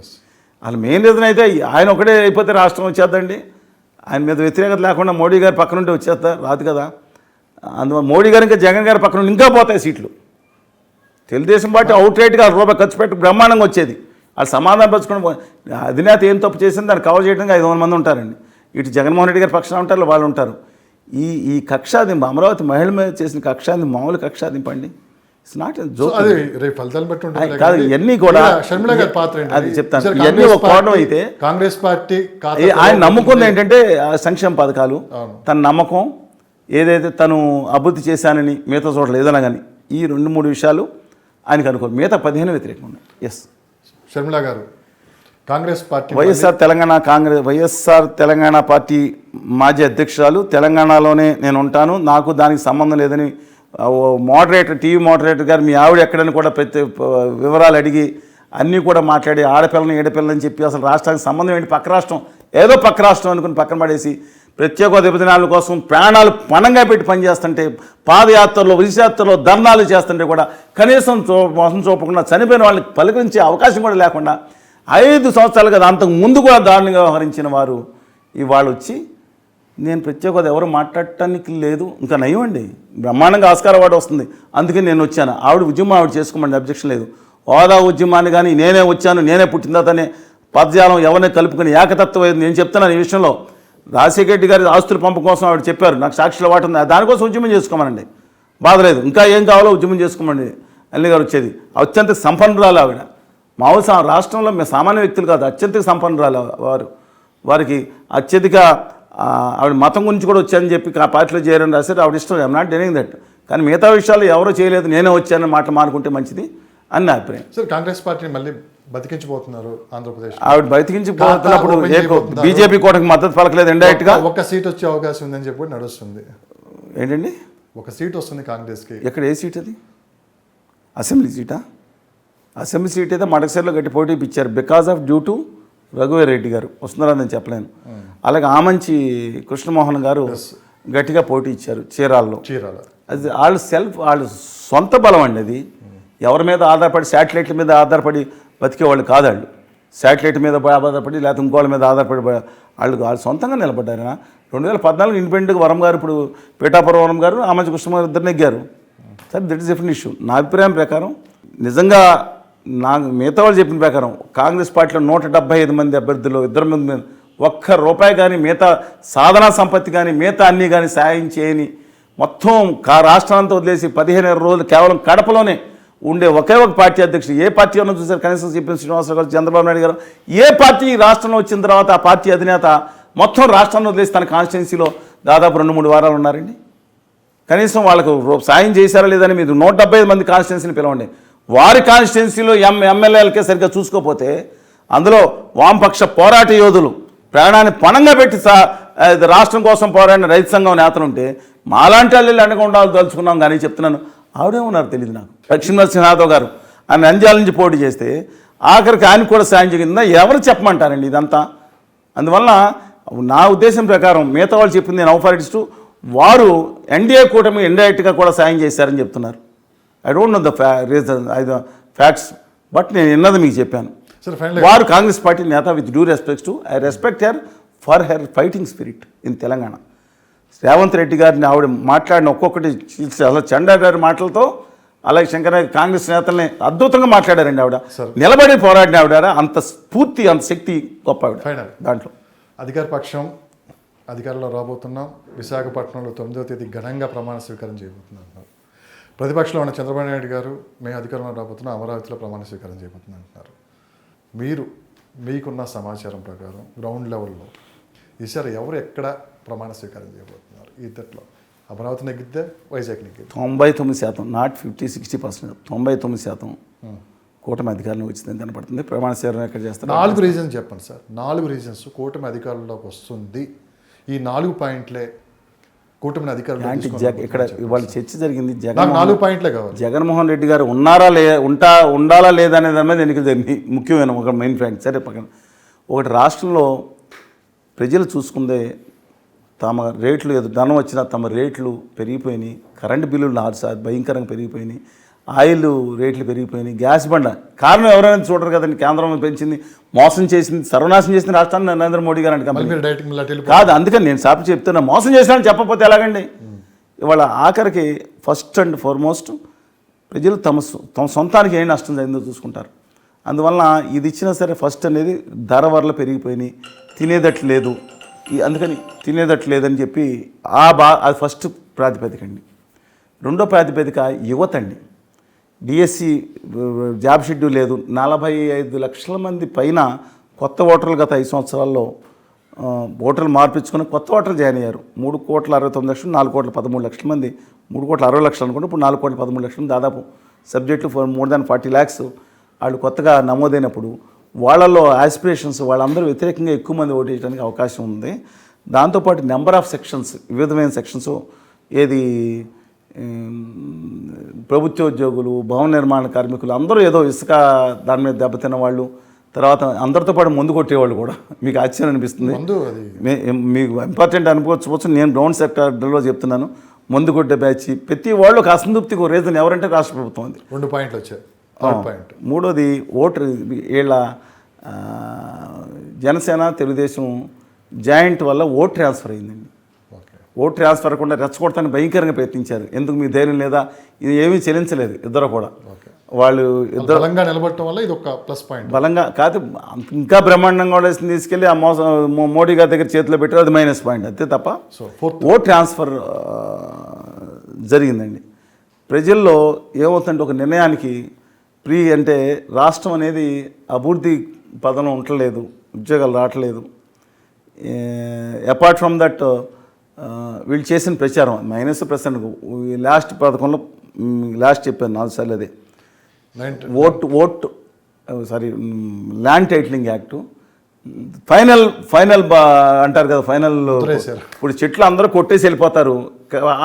అసలు మెయిన్ రీజన్ అయితే ఆయన ఒకటే అయిపోతే రాష్ట్రం వచ్చేద్దండి. ఆయన మీద వ్యతిరేకత లేకుండా మోడీ గారి పక్కన ఉంటే వచ్చేస్తా రాదు కదా. అందువల్ల మోడీ గారు ఇంకా జగన్ గారి పక్కన ఇంకా పోతాయి సీట్లు. తెలుగుదేశం పార్టీ అవుట్ రైట్గా రూపాయి ఖర్చు పెట్టి బ్రహ్మాండంగా వచ్చేది. వాళ్ళు సమాధానం పరుచుకుని అధినేత ఏం తప్పు చేసింది దాన్ని కవర్ చేయడానికి 500 మంది ఉంటారండి. ఇటు జగన్మోహన్ రెడ్డి గారి పక్షాన ఉంటారు, వాళ్ళు ఉంటారు. ఈ కక్షాదింపు, అమరావతి మహిళ మీద చేసిన కక్షాదింపు మామూలు కక్షాదింపు అండి. It's not joke. కాదు, ఇవన్నీ కూడా అది చెప్తాను. ఇవన్నీ ఒక కోణం అయితే కాంగ్రెస్ పార్టీ ఆయన నమ్ముకుంది ఏంటంటే సంక్షేమ పథకాలు, తన నమ్మకం ఏదైతే తను అభివృద్ధి చేశానని మిగతా చోట్ల ఏదైనా కానీ ఈ 2-3 విషయాలు ఆయనకు అనుకూలం, మిగతా 15 వ్యతిరేకం ఉన్నాయి. ఎస్ షర్మిల గారు కాంగ్రెస్ పార్టీ వైఎస్ఆర్ తెలంగాణ పార్టీ మాజీ అధ్యక్షురాలు, తెలంగాణలోనే నేను ఉంటాను, నాకు దానికి సంబంధం లేదని మోడరేటర్, టీవీ మోడరేటర్ గారు మీ ఆవిడ ఎక్కడని కూడా ప్రతి వివరాలు అడిగి అన్నీ కూడా మాట్లాడి ఆడపిల్లని ఏడపిల్లని చెప్పి అసలు రాష్ట్రానికి సంబంధం ఏంటి, పక్క రాష్ట్రం ఏదో పక్క రాష్ట్రం అనుకుని పక్కన పడేసి ప్రత్యేక దినదినాల కోసం ప్రాణాలు పణంగా పెట్టి పనిచేస్తుంటే, పాదయాత్రలో విజయాత్రలో ధర్నాలు చేస్తుంటే కూడా కనీసం మోసం చూపకుండా చనిపోయిన వాళ్ళకి పలకరించే అవకాశం కూడా లేకుండా 5 సంవత్సరాలు కదా అంతకు ముందు కూడా దారుణంగా వ్యవహరించిన వారు ఇవాళ వచ్చి నేను ప్రత్యేక హోదా ఎవరు మాట్లాడటానికి లేదు, ఇంకా నయమండి బ్రహ్మాండంగా ఆస్కార్ అవార్డు వస్తుంది అందుకే నేను వచ్చాను, ఆవిడ ఉద్యమం ఆవిడ చేసుకోమని అబ్జెక్షన్ లేదు. హోదా ఉద్యమాన్ని కానీ నేనే వచ్చాను, నేనే పుట్టిన తర్వాతనే పదజాలం ఎవరిని కలుపుకొని ఏకతత్వం నేను చెప్తున్నాను. ఈ విషయంలో రాజశేఖర రెడ్డి గారి ఆస్తుల పంపకం కోసం ఆవిడ చెప్పారు, నాకు సాక్షుల వాటి ఉంది, దానికోసం ఉద్యమం చేసుకోమనండి, బాధ లేదు, ఇంకా ఏం కావాలో ఉద్యమం చేసుకోమండి. అల్లి గారు వచ్చేది అత్యంత సంపన్నురాలు ఆవిడ, మామూలు రాష్ట్రంలో సామాన్య వ్యక్తులు కాదు, అత్యంత సంపన్నురాలు వారికి అత్యధిక ఆవిడ మతం గురించి కూడా వచ్చానని చెప్పి ఆ పార్టీలో చేరని రాశారు, ఆవిడ ఇష్టం, ఐఎమ్ నాట్ డెనింగ్ దట్. కానీ మిగతా విషయాలు ఎవరో చేయలేదు, నేనే వచ్చానని మాట మానుకుంటే మంచిది అని నా అభిప్రాయం. సార్ కాంగ్రెస్ పార్టీని మళ్ళీ బతికించబోతున్నారు ఆంధ్రప్రదేశ్, ఆవిడ బతికించిపోతున్నప్పుడు బీజేపీ కోటకి మద్దతు పలకలేదు, ఇండైరెక్ట్గా ఒక సీట్ వచ్చే అవకాశం ఉందని చెప్పి నడుస్తుంది. ఏంటండి ఒక సీట్ వస్తుంది కాంగ్రెస్కి, ఎక్కడ ఏ సీట్ అది? అసెంబ్లీ సీటా? అసెంబ్లీ సీట్ అయితే మడకసేరులో గట్టి పోటీ ఇప్పించారు బికాస్ ఆఫ్ డ్యూ టు రఘువీర్ రెడ్డి గారు, వస్తున్నారని నేను చెప్పలేను. అలాగే ఆమంచి కృష్ణమోహన్ గారు గట్టిగా పోటీ ఇచ్చారు చీరాల్లో. అది వాళ్ళ సొంత బలం అండి, అది ఎవరి మీద ఆధారపడి శాటిలైట్ల మీద ఆధారపడి బతికేవాళ్ళు కాదు వాళ్ళు. శాటిలైట్ మీద ఆధారపడి లేకపోతే ఇంకోళ్ళ మీద ఆధారపడి వాళ్ళు సొంతంగా నిలబడ్డారు. 2014 ఇండిపెండెంట్గా వరం గారు, ఇప్పుడు పీఠాపురం వరం గారు, ఆమంచి కృష్ణమోహన్ ఇద్దరు నెగ్గారు. సరే దట్ ఈస్ డిఫరెంట్ ఇష్యూ. నా అభిప్రాయం ప్రకారం నిజంగా మిగతా వాళ్ళు చెప్పిన ప్రకారం కాంగ్రెస్ పార్టీలో 175 మంది అభ్యర్థులు 2 మంది ₹1 కానీ మిగతా సాధనా సంపత్తి కానీ మిగతా అన్నీ కానీ సాయం చేయని మొత్తం రాష్ట్రాంతా వదిలేసి 15 రోజులు కేవలం కడపలోనే ఉండే ఒకే ఒక పార్టీ అధ్యక్షుడు. ఏ పార్టీ అన్నా చూసారు? కనీసం సిపిఎం శ్రీనివాసరావు గారు, చంద్రబాబు నాయుడు గారు, ఏ పార్టీ ఈ రాష్ట్రంలో వచ్చిన తర్వాత ఆ పార్టీ అధినేత మొత్తం రాష్ట్రాన్ని వదిలేసి తన కాన్స్టిట్యున్సీలో దాదాపు 2-3 వారాలు ఉన్నారండి. కనీసం వాళ్ళకు సాయం చేశారా లేదని మీరు 175 మంది కాన్స్టిట్యున్సీని పిలవండి. వారి కాన్స్టిట్యున్సీలో ఎమ్మెల్యేలకే సరిగ్గా చూసుకోకపోతే అందులో వామపక్ష పోరాట యోధులు ప్రాణాన్ని పణంగా పెట్టి రాష్ట్రం కోసం పోరాడిన రైతు సంఘం నేతలుంటే మాలాంటి వాళ్ళు అండగా ఉండాలి తలుచుకున్నాం. కానీ చెప్తున్నాను, ఆవిడేమన్నారు తెలియదు నాకు. లక్ష్మీనరసింహ యాదవ్ గారు ఆమె నంద్యాల నుంచి పోటీ చేస్తే ఆఖరికి ఆయన కూడా సాయం జరిగిందా? ఎవరు చెప్పమంటారండి ఇదంతా? అందువల్ల నా ఉద్దేశం ప్రకారం మిగతా వాళ్ళు చెప్పింది నేను ఔఫారిటిస్టు, వారు ఎన్డీఏ కూటమి ఇండైరెక్ట్గా కూడా సాయం చేశారని చెప్తున్నారు. I don't know the facts, but నేను విన్నది మీకు చెప్పాను. వారు కాంగ్రెస్ పార్టీ నేత. With due respects to I respect her for her fighting spirit in Telangana. Revanth Reddy గారిని ఆవిడ మాట్లాడిన ఒక్కొక్కటి అసలు చండా గారి మాటలతో, అలాగే శంకరయ్య కాంగ్రెస్ నేతల్ని అద్భుతంగా మాట్లాడారండి ఆవిడ. నిలబడి పోరాడిన ఆవిడ. అంత స్ఫూర్తి, అంత శక్తి గొప్ప ఆవిడ. దాంట్లో అధికార పక్షం అధికారంలో రాబోతున్నాం. విశాఖపట్నంలో 9వ తేదీ ఘనంగా ప్రమాణ స్వీకారం చేయబోతున్నాం. ప్రతిపక్షంలో ఉన్న చంద్రబాబు నాయుడు గారు మేము అధికారంలో రాబోతున్నాం, అమరావతిలో ప్రమాణ స్వీకారం చేయబోతున్నాం అంటున్నారు. మీకున్న సమాచారం ప్రకారం గ్రౌండ్ లెవెల్లో ఈసారి ఎవరు ఎక్కడ ప్రమాణ స్వీకారం చేయబోతున్నారు? ఈ ఇద్దట్లో అమరావతి నెగ్గిద్దే, వైజాగ్ నెగ్గిద్దే? 99%, నాట్ 50-60%, 99% కూటమి అధికారంలో వచ్చిందని కనపడుతుంది. ప్రమాణ స్వీకారం ఎక్కడ చేస్తారు? 4 రీజన్స్ చెప్పండి సార్. 4 రీజన్స్ కూటమి అధికారంలోకి వస్తుంది. ఈ 4 పాయింట్లే కూటమిని అధికారంలో ఇక్కడ ఇవాళ చర్చ జరిగింది. 4 పాయింట్లే కావాలి. జగన్మోహన్ రెడ్డి గారు ఉండాలా లేదా అనే దాని మీద ఎన్నికలు ముఖ్యమైన ఒక మెయిన్ పాయింట్. సరే పక్కన ఒకటి, రాష్ట్రంలో ప్రజలు చూసుకుందే తమ రేట్లు, ధనం వచ్చినా తమ రేట్లు పెరిగిపోయినాయి. కరెంటు బిల్లులు 4 సార్లు భయంకరంగా పెరిగిపోయినాయి. ఆయిల్ రేట్లు పెరిగిపోయినాయి. గ్యాస్ బండ కారణం ఎవరైనా చూడరు కదండి. కేంద్రం పెంచింది, మోసం చేసింది, సర్వనాశనం చేసిన రాష్ట్రాన్ని నరేంద్ర మోడీ గారు అంటే కాదు. అందుకని నేను సాపి చెప్తున్నా, మోసం చేసినా చెప్పకపోతే ఎలాగండి? ఇవాళ ఆఖరికి ఫస్ట్ అండ్ ఫార్మోస్ట్ ప్రజలు తమ సొంతానికి ఏం నష్టం జరిగిందో చూసుకుంటారు. అందువలన ఇది ఇచ్చినా సరే ఫస్ట్ అనేది ధర వరలు పెరిగిపోయినాయి, తినేదట్లు లేదు. అందుకని తినేదట్లు లేదని చెప్పి అది ఫస్ట్ ప్రాతిపదిక అండి. రెండో ప్రాతిపదిక యువత అండి. డిఎస్సి జాబ్ షెడ్యూల్ లేదు. 45 లక్షల మంది పైన కొత్త ఓటర్లు గత 5 సంవత్సరాల్లో ఓటర్లు మార్పించుకొని కొత్త ఓటర్లు జాయిన్ అయ్యారు. 3,69,00,000, 4,13,00,000 మంది. 3,60,00,000 అనుకుంటే ఇప్పుడు 4,13,00,000 దాదాపు subject for more than 40 lakhs వాళ్ళు కొత్తగా నమోదైనప్పుడు వాళ్ళల్లో ఆస్పిరేషన్స్, వాళ్ళందరూ వ్యతిరేకంగా ఎక్కువ మంది ఓటు వేయడానికి అవకాశం ఉంది. దాంతోపాటు నెంబర్ ఆఫ్ సెక్షన్స్, వివిధమైన సెక్షన్స్, ఏది ప్రభుత్వ ఉద్యోగులు, భవన నిర్మాణ కార్మికులు అందరూ ఏదో ఇసుక దాని మీద దెబ్బతిన్న వాళ్ళు, తర్వాత అందరితో పాటు మందు కొట్టేవాళ్ళు కూడా. మీకు ఆశ్చర్యం అనిపిస్తుంది, మీకు ఇంపార్టెంట్ అనుకోవచ్చు. నేను గ్రౌండ్ సెక్టర్లో చెప్తున్నాను. మందు కొట్టే బ్యాచ్ ప్రతి వాళ్ళు ఒక అసంతృప్తికి ఒక రీజన్ ఎవరంటే రాష్ట్ర ప్రభుత్వం ఉంది. 2 పాయింట్లు వచ్చాయి. మూడోది ఓటర్ వీళ్ళ జనసేన తెలుగుదేశం జాయింట్ వల్ల ఓట్ ట్రాన్స్ఫర్ అయిందండి. ఓట్ ట్రాన్స్ఫర్ అవ్వకుండా రెచ్చగొడతానికి భయంకరంగా ప్రయత్నించారు. ఎందుకు మీ ధైర్యం లేదా? ఇది ఏమీ చెల్లించలేదు ఇద్దరు కూడా. వాళ్ళు ఇద్దరు బలంగా నిలబడటం వల్ల ఇది ఒక ప్లస్ పాయింట్. బలంగా కాదు, ఇంకా బ్రహ్మాండంగా కూడా తీసుకెళ్ళి ఆ మోడీ గారి దగ్గర చేతిలో పెట్టారు, అది మైనస్ పాయింట్. అంతే తప్ప ఓట్ ట్రాన్స్ఫర్ జరిగిందండి. ప్రజల్లో ఏమవుతుందంటే ఒక నిర్ణయానికి అంటే రాష్ట్రం అనేది అభివృద్ధి పదంలో ఉండలేదు, ఉద్యోగాలు రావట్లేదు. అపార్ట్ ఫ్రమ్ దట్ వీళ్ళు చేసిన ప్రచారం -% లాస్ట్ పథకంలో లాస్ట్ చెప్పాను 4 సార్లు అదే ల్యాండ్ టైటిలింగ్ యాక్టు ఫైనల్ అంటారు కదా, ఫైనల్. ఇప్పుడు చెట్లు అందరూ కొట్టేసి వెళ్ళిపోతారు,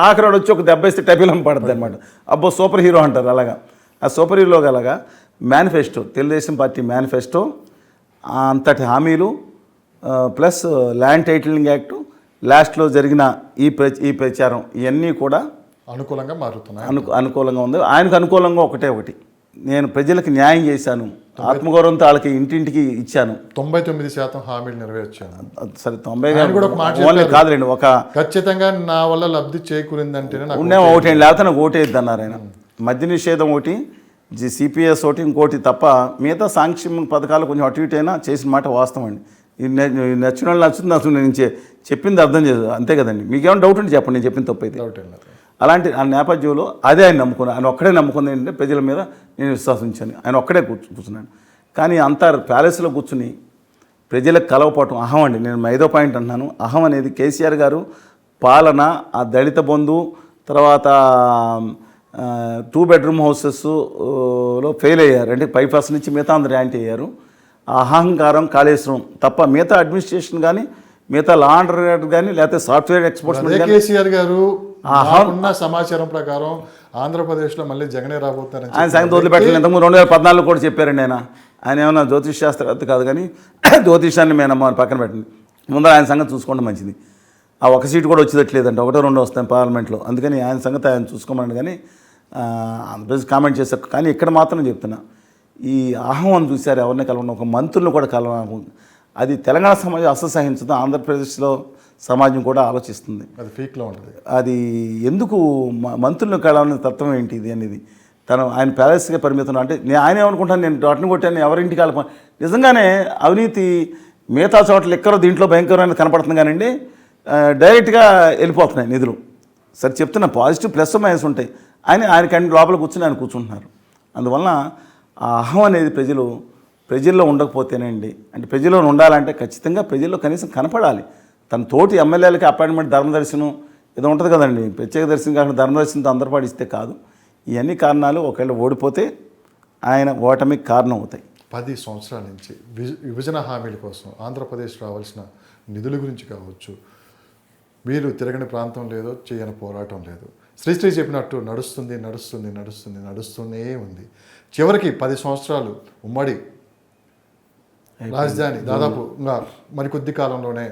ఆఖరి వచ్చి ఒక దెబ్బ వేస్తే టైపిలం పడుతుంది అనమాట. అబ్బో సూపర్ హీరో అంటారు. అలాగా ఆ సూపర్ హీరో అలాగా మేనిఫెస్టో, తెలుగుదేశం పార్టీ మేనిఫెస్టో అంతటి హామీలు ప్లస్ ల్యాండ్ టైటిలింగ్ యాక్టు, లాస్ట్లో జరిగిన ఈ ప్రచారం, ఇవన్నీ కూడా అనుకూలంగా మారుతున్నాయి. అనుకూలంగా ఉంది. ఆయనకు అనుకూలంగా ఒకటి, నేను ప్రజలకు న్యాయం చేశాను, ఆత్మగౌరవంతో వాళ్ళకి ఇంటింటికి ఇచ్చాను. 99% హామీలు నెరవేర్చాను. సరే 90 కాదులేండి, ఒక ఖచ్చితంగా నా వల్ల లబ్ధి చేకూరిందంటేనే ఓటేయండి, లేకపోతే నాకు ఓటేయద్దు అన్నారు ఆయన. మద్య నిషేధం ఒకటి, సిపిఎస్ ఒకటి, ఇంకోటి తప్ప మిగతా సంక్షేమ పథకాలు కొంచెం అటు ఇటు అయినా చేసిన మాట వాస్తవం అండి. నచ్చిన వాళ్ళు నచ్చుతుంది, అసలు నేను చెప్పింది అర్థం చేయదు, అంతే కదండి. మీకేమైనా డౌట్ ఉంటే చెప్పండి, నేను చెప్పిన తప్పు అయితే. అలాంటి ఆ నేపథ్యంలో అదే ఆయన నమ్ముకున్నాను. ఆయన ఒక్కడే నమ్ముకుంది ఏంటంటే ప్రజల మీద నేను విశ్వాసం ఉంచాను. ఆయన ఒక్కడే కూర్చున్నాను. కానీ అంతా ప్యాలెస్లో కూర్చుని ప్రజలకు కలవపోవటం అహం అండి. నేను 5వ పాయింట్ అంటున్నాను. అహం అనేది కేసీఆర్ గారు పాలన, ఆ దళిత బంధు, తర్వాత 2 బెడ్రూమ్ హౌసెస్లో ఫెయిల్ అయ్యారు. అంటే 5% నుంచి మిగతా అందరూ యాంటీ అయ్యారు. ఆ అహంకారం, కాళేశ్వరం తప్ప మిగతా అడ్మినిస్ట్రేషన్ కానీ, మిగతా లా అండ్ ఆర్డర్ కానీ, లేకపోతే సాఫ్ట్వేర్ ఎక్స్పోర్ట్మెంట్ కానీ కేసీఆర్ గారు ఉన్న సమాచారం ప్రకారం ఆంధ్రప్రదేశ్లో మళ్ళీ జగనే రాబోతారని ఆయన సంగతి వదిలిపెట్టలేదు. ఇంతకుముందు 2014 కూడా చెప్పారండి. ఆయన ఏమన్నా జ్యోతిష్ శాస్త్రవేత్త కాదు, కానీ జ్యోతిషాన్ని మేము పక్కన పెట్టండి. ముందర ఆయన సంగతి చూసుకోవడం మంచిది. ఆ ఒక సీటు కూడా వచ్చేటట్లేదంటే 1, 2 వస్తాయి పార్లమెంట్లో. అందుకని ఆయన సంగతి ఆయన చూసుకోమని కానీ ఆంధ్రప్రదేశ్ కామెంట్ చేశారు. కానీ ఇక్కడ మాత్రం చెప్తున్నా, ఈ ఆహ్వానం చూశారు ఎవరిని కలవడం, ఒక మంత్రులను కూడా కలవడం, అది తెలంగాణ సమాజం అసహ్యించదు. ఆంధ్రప్రదేశ్లో సమాజం కూడా ఆలోచిస్తుంది. అది ఫీక్లో ఉంటుంది. అది ఎందుకు మంత్రులను కలవని తత్వం ఏంటి ఇది అనేది ఆయన ప్యాలెస్గా పరిమితం. అంటే ఆయన ఏమనుకుంటాను, నేను డాట్ని కొట్టాను ఎవరింటికి కలప. నిజంగానే అవినీతి మిగతా చోట్ల ఎక్కడో దీంట్లో భయంకరమైన కనపడుతుంది కానివ్వండి, డైరెక్ట్గా వెళ్ళిపోతున్నాయి నిధులు. సరే చెప్తున్నా, పాజిటివ్ ప్లస్ మైనస్ ఉంటాయి. ఆయనకంటే లోపల కూర్చుని ఆయన కూర్చుంటున్నారు. అందువలన ఆ అహం అనేది ప్రజల్లో ఉండకపోతేనండి, అంటే ప్రజల్లో ఉండాలంటే ఖచ్చితంగా ప్రజల్లో కనీసం కనపడాలి. తన తోటి ఎమ్మెల్యేలకి అపాయింట్మెంట్, ధర్మదర్శనం ఏదో ఉంటుంది కదండి, ప్రత్యేక దర్శనం కాకుండా ధర్మదర్శనంతో అందరూ పాటిస్తే కాదు. ఇవన్నీ కారణాలు ఒకవేళ ఓడిపోతే ఆయన ఓటమికి కారణం అవుతాయి. 10 సంవత్సరాల నుంచి విభజన హామీల కోసం ఆంధ్రప్రదేశ్ రావాల్సిన నిధుల గురించి కావచ్చు, మీరు తిరగని ప్రాంతం లేదో, చేయని పోరాటం లేదు. శ్రీశ్రీ చెప్పినట్టు నడుస్తూనే ఉంది. చివరికి 10 సంవత్సరాలు ఉమ్మడి రాజధాని దాదాపు మరికొద్ది కాలంలోనే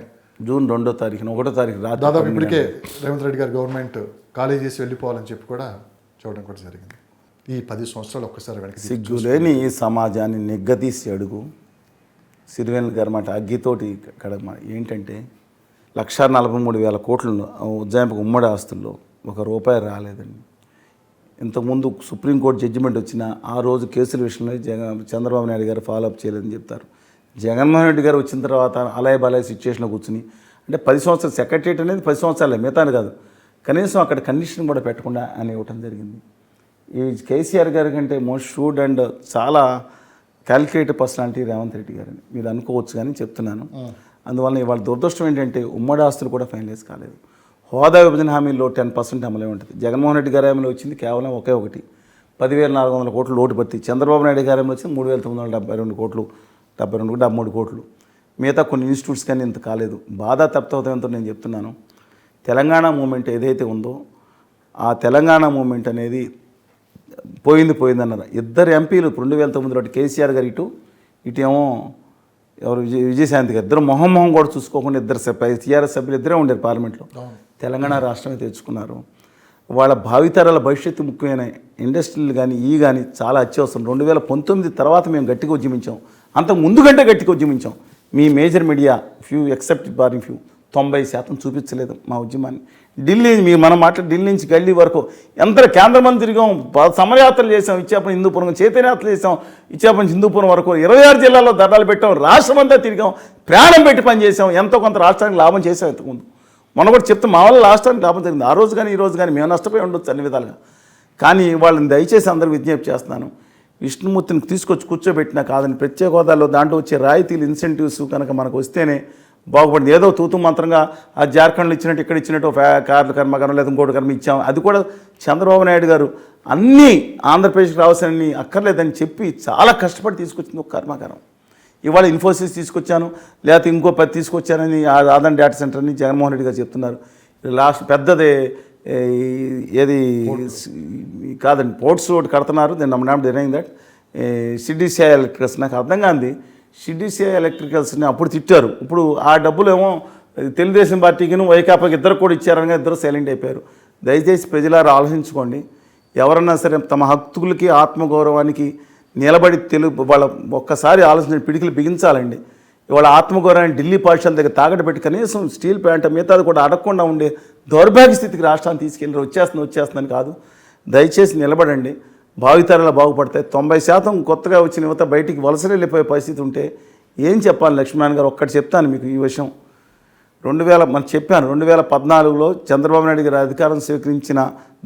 జూన్ 2వ తారీఖున 1వ తారీఖు దాదాపు ఇప్పటికే రేవంత్ రెడ్డి గారి గవర్నమెంట్ ఖాళీ చేసి వెళ్ళిపోవాలని చెప్పి కూడా చూడడం కూడా జరిగింది. ఈ 10 సంవత్సరాలు ఒక్కసారి వెనక్కి సిగ్గులేని ఈ సమాజాన్ని నిగ్గదీసి అడుగు. సిరివెన్నెల గారి మాట అగ్గితోటి కడగ ఏంటంటే 1,43,000 కోట్లు ఉజ్జాయింపుకు ఉమ్మడి ఆస్తుల్లో ₹1 రాలేదండి. ఇంతకుముందు సుప్రీంకోర్టు జడ్జిమెంట్ వచ్చిన ఆ రోజు కేసుల విషయంలో చంద్రబాబు నాయుడు గారు ఫాలోఅప్ చేయలేదని చెప్తారు. జగన్మోహన్ రెడ్డి గారు వచ్చిన తర్వాత అలాయ్ బాలయ సిచ్యువేషన్లో కూర్చుని, అంటే 10 సంవత్సరాలు సెక్రటరియట్ అనేది 10 సంవత్సరాలే, మిగతాను కాదు, కనీసం అక్కడ కండిషన్ కూడా పెట్టకుండా అని ఇవ్వటం జరిగింది. ఈ కేసీఆర్ గారి కంటే మోస్ట్ షూడ్ అండ్ చాలా క్యాలిక్యులేటెడ్ పర్సనాలిటీ రేవంత్ రెడ్డి గారిని మీరు అనుకోవచ్చు, కానీ చెప్తున్నాను. అందువల్ల ఇవాళ దురదృష్టం ఏంటంటే ఉమ్మడి ఆస్తులు కూడా ఫైనలైజ్ కాలేదు. హోదా విభజన హామీలో 10% అమలే ఉంటుంది. జగన్మోహన్ రెడ్డి గారి హామీలో వచ్చింది కేవలం ఒకే ఒకటి, 10,400 కోట్లు లోటు భర్తీ. చంద్రబాబు నాయుడు గారి హామీలో వచ్చింది 3,972 కోట్లు, 73 కోట్లు. మిగతా కొన్ని ఇన్స్టిట్యూట్స్ కానీ ఇంత కాలేదు. బాధ తప్పితో నేను చెప్తున్నాను, తెలంగాణ మూమెంట్ ఏదైతే ఉందో ఆ తెలంగాణ మూమెంట్ అనేది పోయిందన్నారు. 2 ఎంపీలు 2009లో కేసీఆర్ గారు ఇటేమో ఎవరు విజయశాంతి గారు, ఇద్దరు మొహం కూడా చూసుకోకుండా 2 టీఆర్ఎస్ సభ్యులు ఇద్దరే ఉండేది పార్లమెంట్లో. తెలంగాణ రాష్ట్రమే తెచ్చుకున్నారు. వాళ్ళ భావితరాల భవిష్యత్తు ముఖ్యమైన ఇండస్ట్రీలు కానీ కానీ చాలా అత్యవసరం. 2019 తర్వాత మేము గట్టిగా ఉద్యమించాం, అంతకు ముందు కంటే గట్టిగా ఉద్యమించాం. మీ మేజర్ మీడియా ఎక్సెప్ట్ బారింగ్ 90% చూపించలేదు మా ఉద్యమాన్ని. మనం ఢిల్లీ నుంచి గల్లీ వరకు ఎంత కేంద్రమంది తిరిగాం, సమరయాత్రలు చేసాం, ఇచ్చాపని హిందూపురం చైతన్యయాత్రలు చేసాం, ఇచ్చాపని హిందూపురం వరకు 26 జిల్లాల్లో ధర్నాలు పెట్టాం, రాష్ట్రమంతా తిరిగాం, ప్రాణం పెట్టి పనిచేసాం, ఎంతో కొంత రాష్ట్రానికి లాభం చేసాం. ఇంతకుముందు మొన్న కూడా చెప్తే మా వల్ల రాష్ట్రానికి లాభం జరిగింది. ఆ రోజు కానీ ఈ రోజు కానీ మేము నష్టపోయి ఉండొచ్చు అన్ని విధాలుగా. కానీ వాళ్ళని దయచేసి అందరూ విజ్ఞప్తి చేస్తున్నాను, విష్ణుమూర్తిని తీసుకొచ్చి కూర్చోబెట్టినా కాదని, ప్రత్యేక హోదాలో దాంట్లో వచ్చే రాయితీలు ఇన్సెంటివ్స్ కనుక మనకు వస్తేనే బాగుపడింది. ఏదో తూతు మంత్రంగా ఆ జార్ఖండ్లో ఇచ్చినట్టు ఇక్కడ ఇచ్చినట్టు కార్ల కర్మకారం లేదా ఇంకోటి కర్మ ఇచ్చాం. అది కూడా చంద్రబాబు నాయుడు గారు అన్నీ ఆంధ్రప్రదేశ్కి రావాల్సినవి అక్కర్లేదని చెప్పి చాలా కష్టపడి తీసుకొచ్చింది ఒక కర్మాగారం. ఇవాళ ఇన్ఫోసిస్ తీసుకొచ్చాను, లేకపోతే ఇంకో 10 తీసుకొచ్చానని ఆదాన్ డేటా సెంటర్ని జగన్మోహన్ రెడ్డి గారు చెప్తున్నారు. లాస్ట్ పెద్దది ఏది కాదండి, పోర్ట్స్ రోడ్ కడుతున్నారు. నేను నామ్ డినైయింగ్ దట్ సిడిసిఐ ఎలక్ట్రికల్స్. నాకు అర్థం కాంది, సిడిసిఐ ఎలక్ట్రికల్స్ని అప్పుడు తిట్టారు, ఇప్పుడు ఆ డబ్బులు ఏమో తెలుగుదేశం పార్టీకిను వైకాపాకి ఇద్దరు కూడా ఇచ్చారని ఇద్దరు సైలెంట్ అయిపోయారు. దయచేసి ప్రజలారా ఆలోచించుకోండి. ఎవరన్నా సరే తమ హక్కులకి ఆత్మగౌరవానికి నిలబడి వాళ్ళ ఒక్కసారి ఆలోచన పిడికిలు బిగించాలండి. ఇవాళ ఆత్మగౌరవాన్ని ఢిల్లీ పాఠశాల దగ్గర తాగట పెట్టి కనీసం స్టీల్ ప్యాంట్ మిగతాది కూడా అడగకుండా ఉండే దౌర్భాగ్య స్థితికి రాష్ట్రాన్ని తీసుకెళ్ళి వచ్చేస్తుందని కాదు, దయచేసి నిలబడండి. భావితరాలు బాగుపడతాయి. 90% కొత్తగా వచ్చిన యువత బయటికి వలసలు వెళ్ళిపోయే పరిస్థితి ఉంటే ఏం చెప్పాలి లక్ష్మీనారాయణ గారు? ఒక్కటి చెప్తాను మీకు ఈ విషయం. మనం చెప్పాను 2014లో చంద్రబాబు నాయుడు గారు అధికారం స్వీకరించిన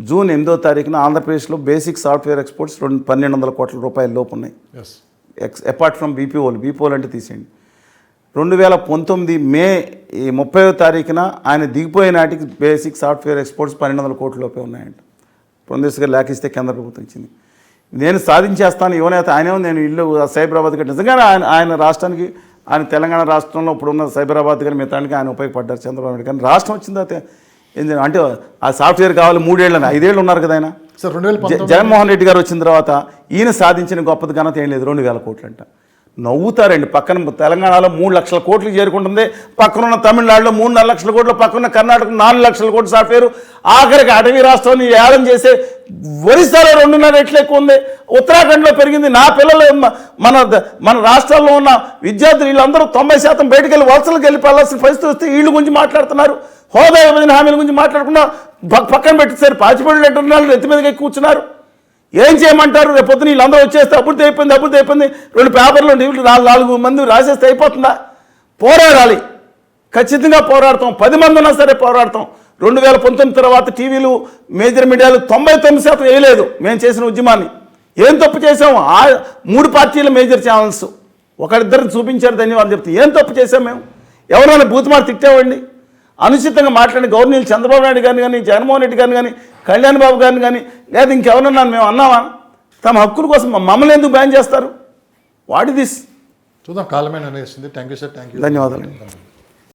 జూన్ 8వ తారీఖున ఆంధ్రప్రదేశ్లో బేసిక్ సాఫ్ట్వేర్ ఎక్స్పోర్ట్స్ 1200 కోట్ల రూపాయల లోపు ఉన్నాయి. ఎస్ అపార్ట్ ఫ్రమ్ బీపీఓలు అంటే తీసేయండి. 2019 మే 30వ తారీఖున ఆయన దిగిపోయే నాటికి బేసిక్ సాఫ్ట్వేర్ ఎక్స్పోర్ట్స్ 1200 కోట్ల లోపే ఉన్నాయంట. పురంధేశ్వరి గారు లేఖ ఇస్తే కేంద్ర ప్రభుత్వం ఇచ్చింది. నేను సాధించేస్తాను యువనేత ఆయనేమో నేను ఇల్లు సైబరాబాద్ కంటే నిజంగానే ఆయన రాష్ట్రానికి ఆయన తెలంగాణ రాష్ట్రంలో ఇప్పుడున్న సైబరాబాద్ కానీ మిగతానికి ఆయన ఉపయోగపడ్డారు చంద్రబాబు నాయుడు. కానీ రాష్ట్రం వచ్చిన తర్వాత అంటే ఆ సాఫ్ట్వేర్ కావాలి 3 ఏళ్ళని 5 ఏళ్ళు ఉన్నారు కదా ఆయన. సార్ 2019 జగన్మోహన్ రెడ్డి గారు వచ్చిన తర్వాత ఈయన సాధించిన గొప్పది ఘనత ఏం లేదు. 2000 కోట్లు అంట. నవ్వుతారండి. పక్కన తెలంగాణలో 3 లక్షల కోట్లు చేరుకుంటుంది, పక్కనున్న తమిళనాడులో 3.5 లక్షల కోట్లు, పక్కన కర్ణాటక 4 లక్షల కోట్లు సాఫ్ట్వేర్, ఆఖరికి అటవీ రాష్ట్రాన్ని ఏలం చేసే ఒరిస్సాలో 2.5 రెట్లు ఎక్కువ ఉంది, ఉత్తరాఖండ్లో పెరిగింది. నా పిల్లలు మన రాష్ట్రాల్లో ఉన్న విద్యార్థులు వీళ్ళందరూ 90% బయటకు వెళ్ళి వలసలకు వెళ్ళి వెళ్ళాల్సిన పరిస్థితి వస్తే వీళ్ళ గురించి మాట్లాడుతున్నారు. హోదా విభజన హామీల గురించి మాట్లాడకుండా పక్కన పెట్టేసారు. పాచిపళ్ళు ఎట్టున్నారు, ఎత్తి మీదకి ఎక్కువ కూర్చున్నారు. ఏం చేయమంటారు? రేపు పొద్దున వీళ్ళందరూ వచ్చేస్తే అభివృద్ధి అయిపోయింది 2 పేపర్లు 4 మంది రాసేస్తే అయిపోతుందా? పోరాడాలి, ఖచ్చితంగా పోరాడతాం. 10 మంది ఉన్నా సరే పోరాడతాం. 2019 తర్వాత టీవీలు మేజర్ మీడియాలు 99% వేయలేదు మేము చేసిన ఉద్యమాన్ని. ఏం తప్పు చేసాము? 3 పార్టీల మేజర్ ఛానల్స్ ఒకరిద్దరిని చూపించారు, ధన్యవాదాలు చెప్తే ఏం తప్పు చేసాం మేము? ఎవరైనా బూతుమారు తిట్టామండి? అనుచితంగా మాట్లాడిన గవర్నీలు చంద్రబాబు నాయుడు గారిని కానీ, జగన్మోహన్ రెడ్డి గారిని కానీ, కళ్యాణ్ బాబు గారిని కానీ, లేదా ఇంకెవరన్నా మేము అన్నామా? తమ హక్కుల కోసం మమ్మల్ని ఎందుకు బ్యాన్ చేస్తారు? What is this? చూద్దాం, కాలమే నిర్ణయిస్తుంది. Thank you sir. Thank you. ధన్యవాదాలు.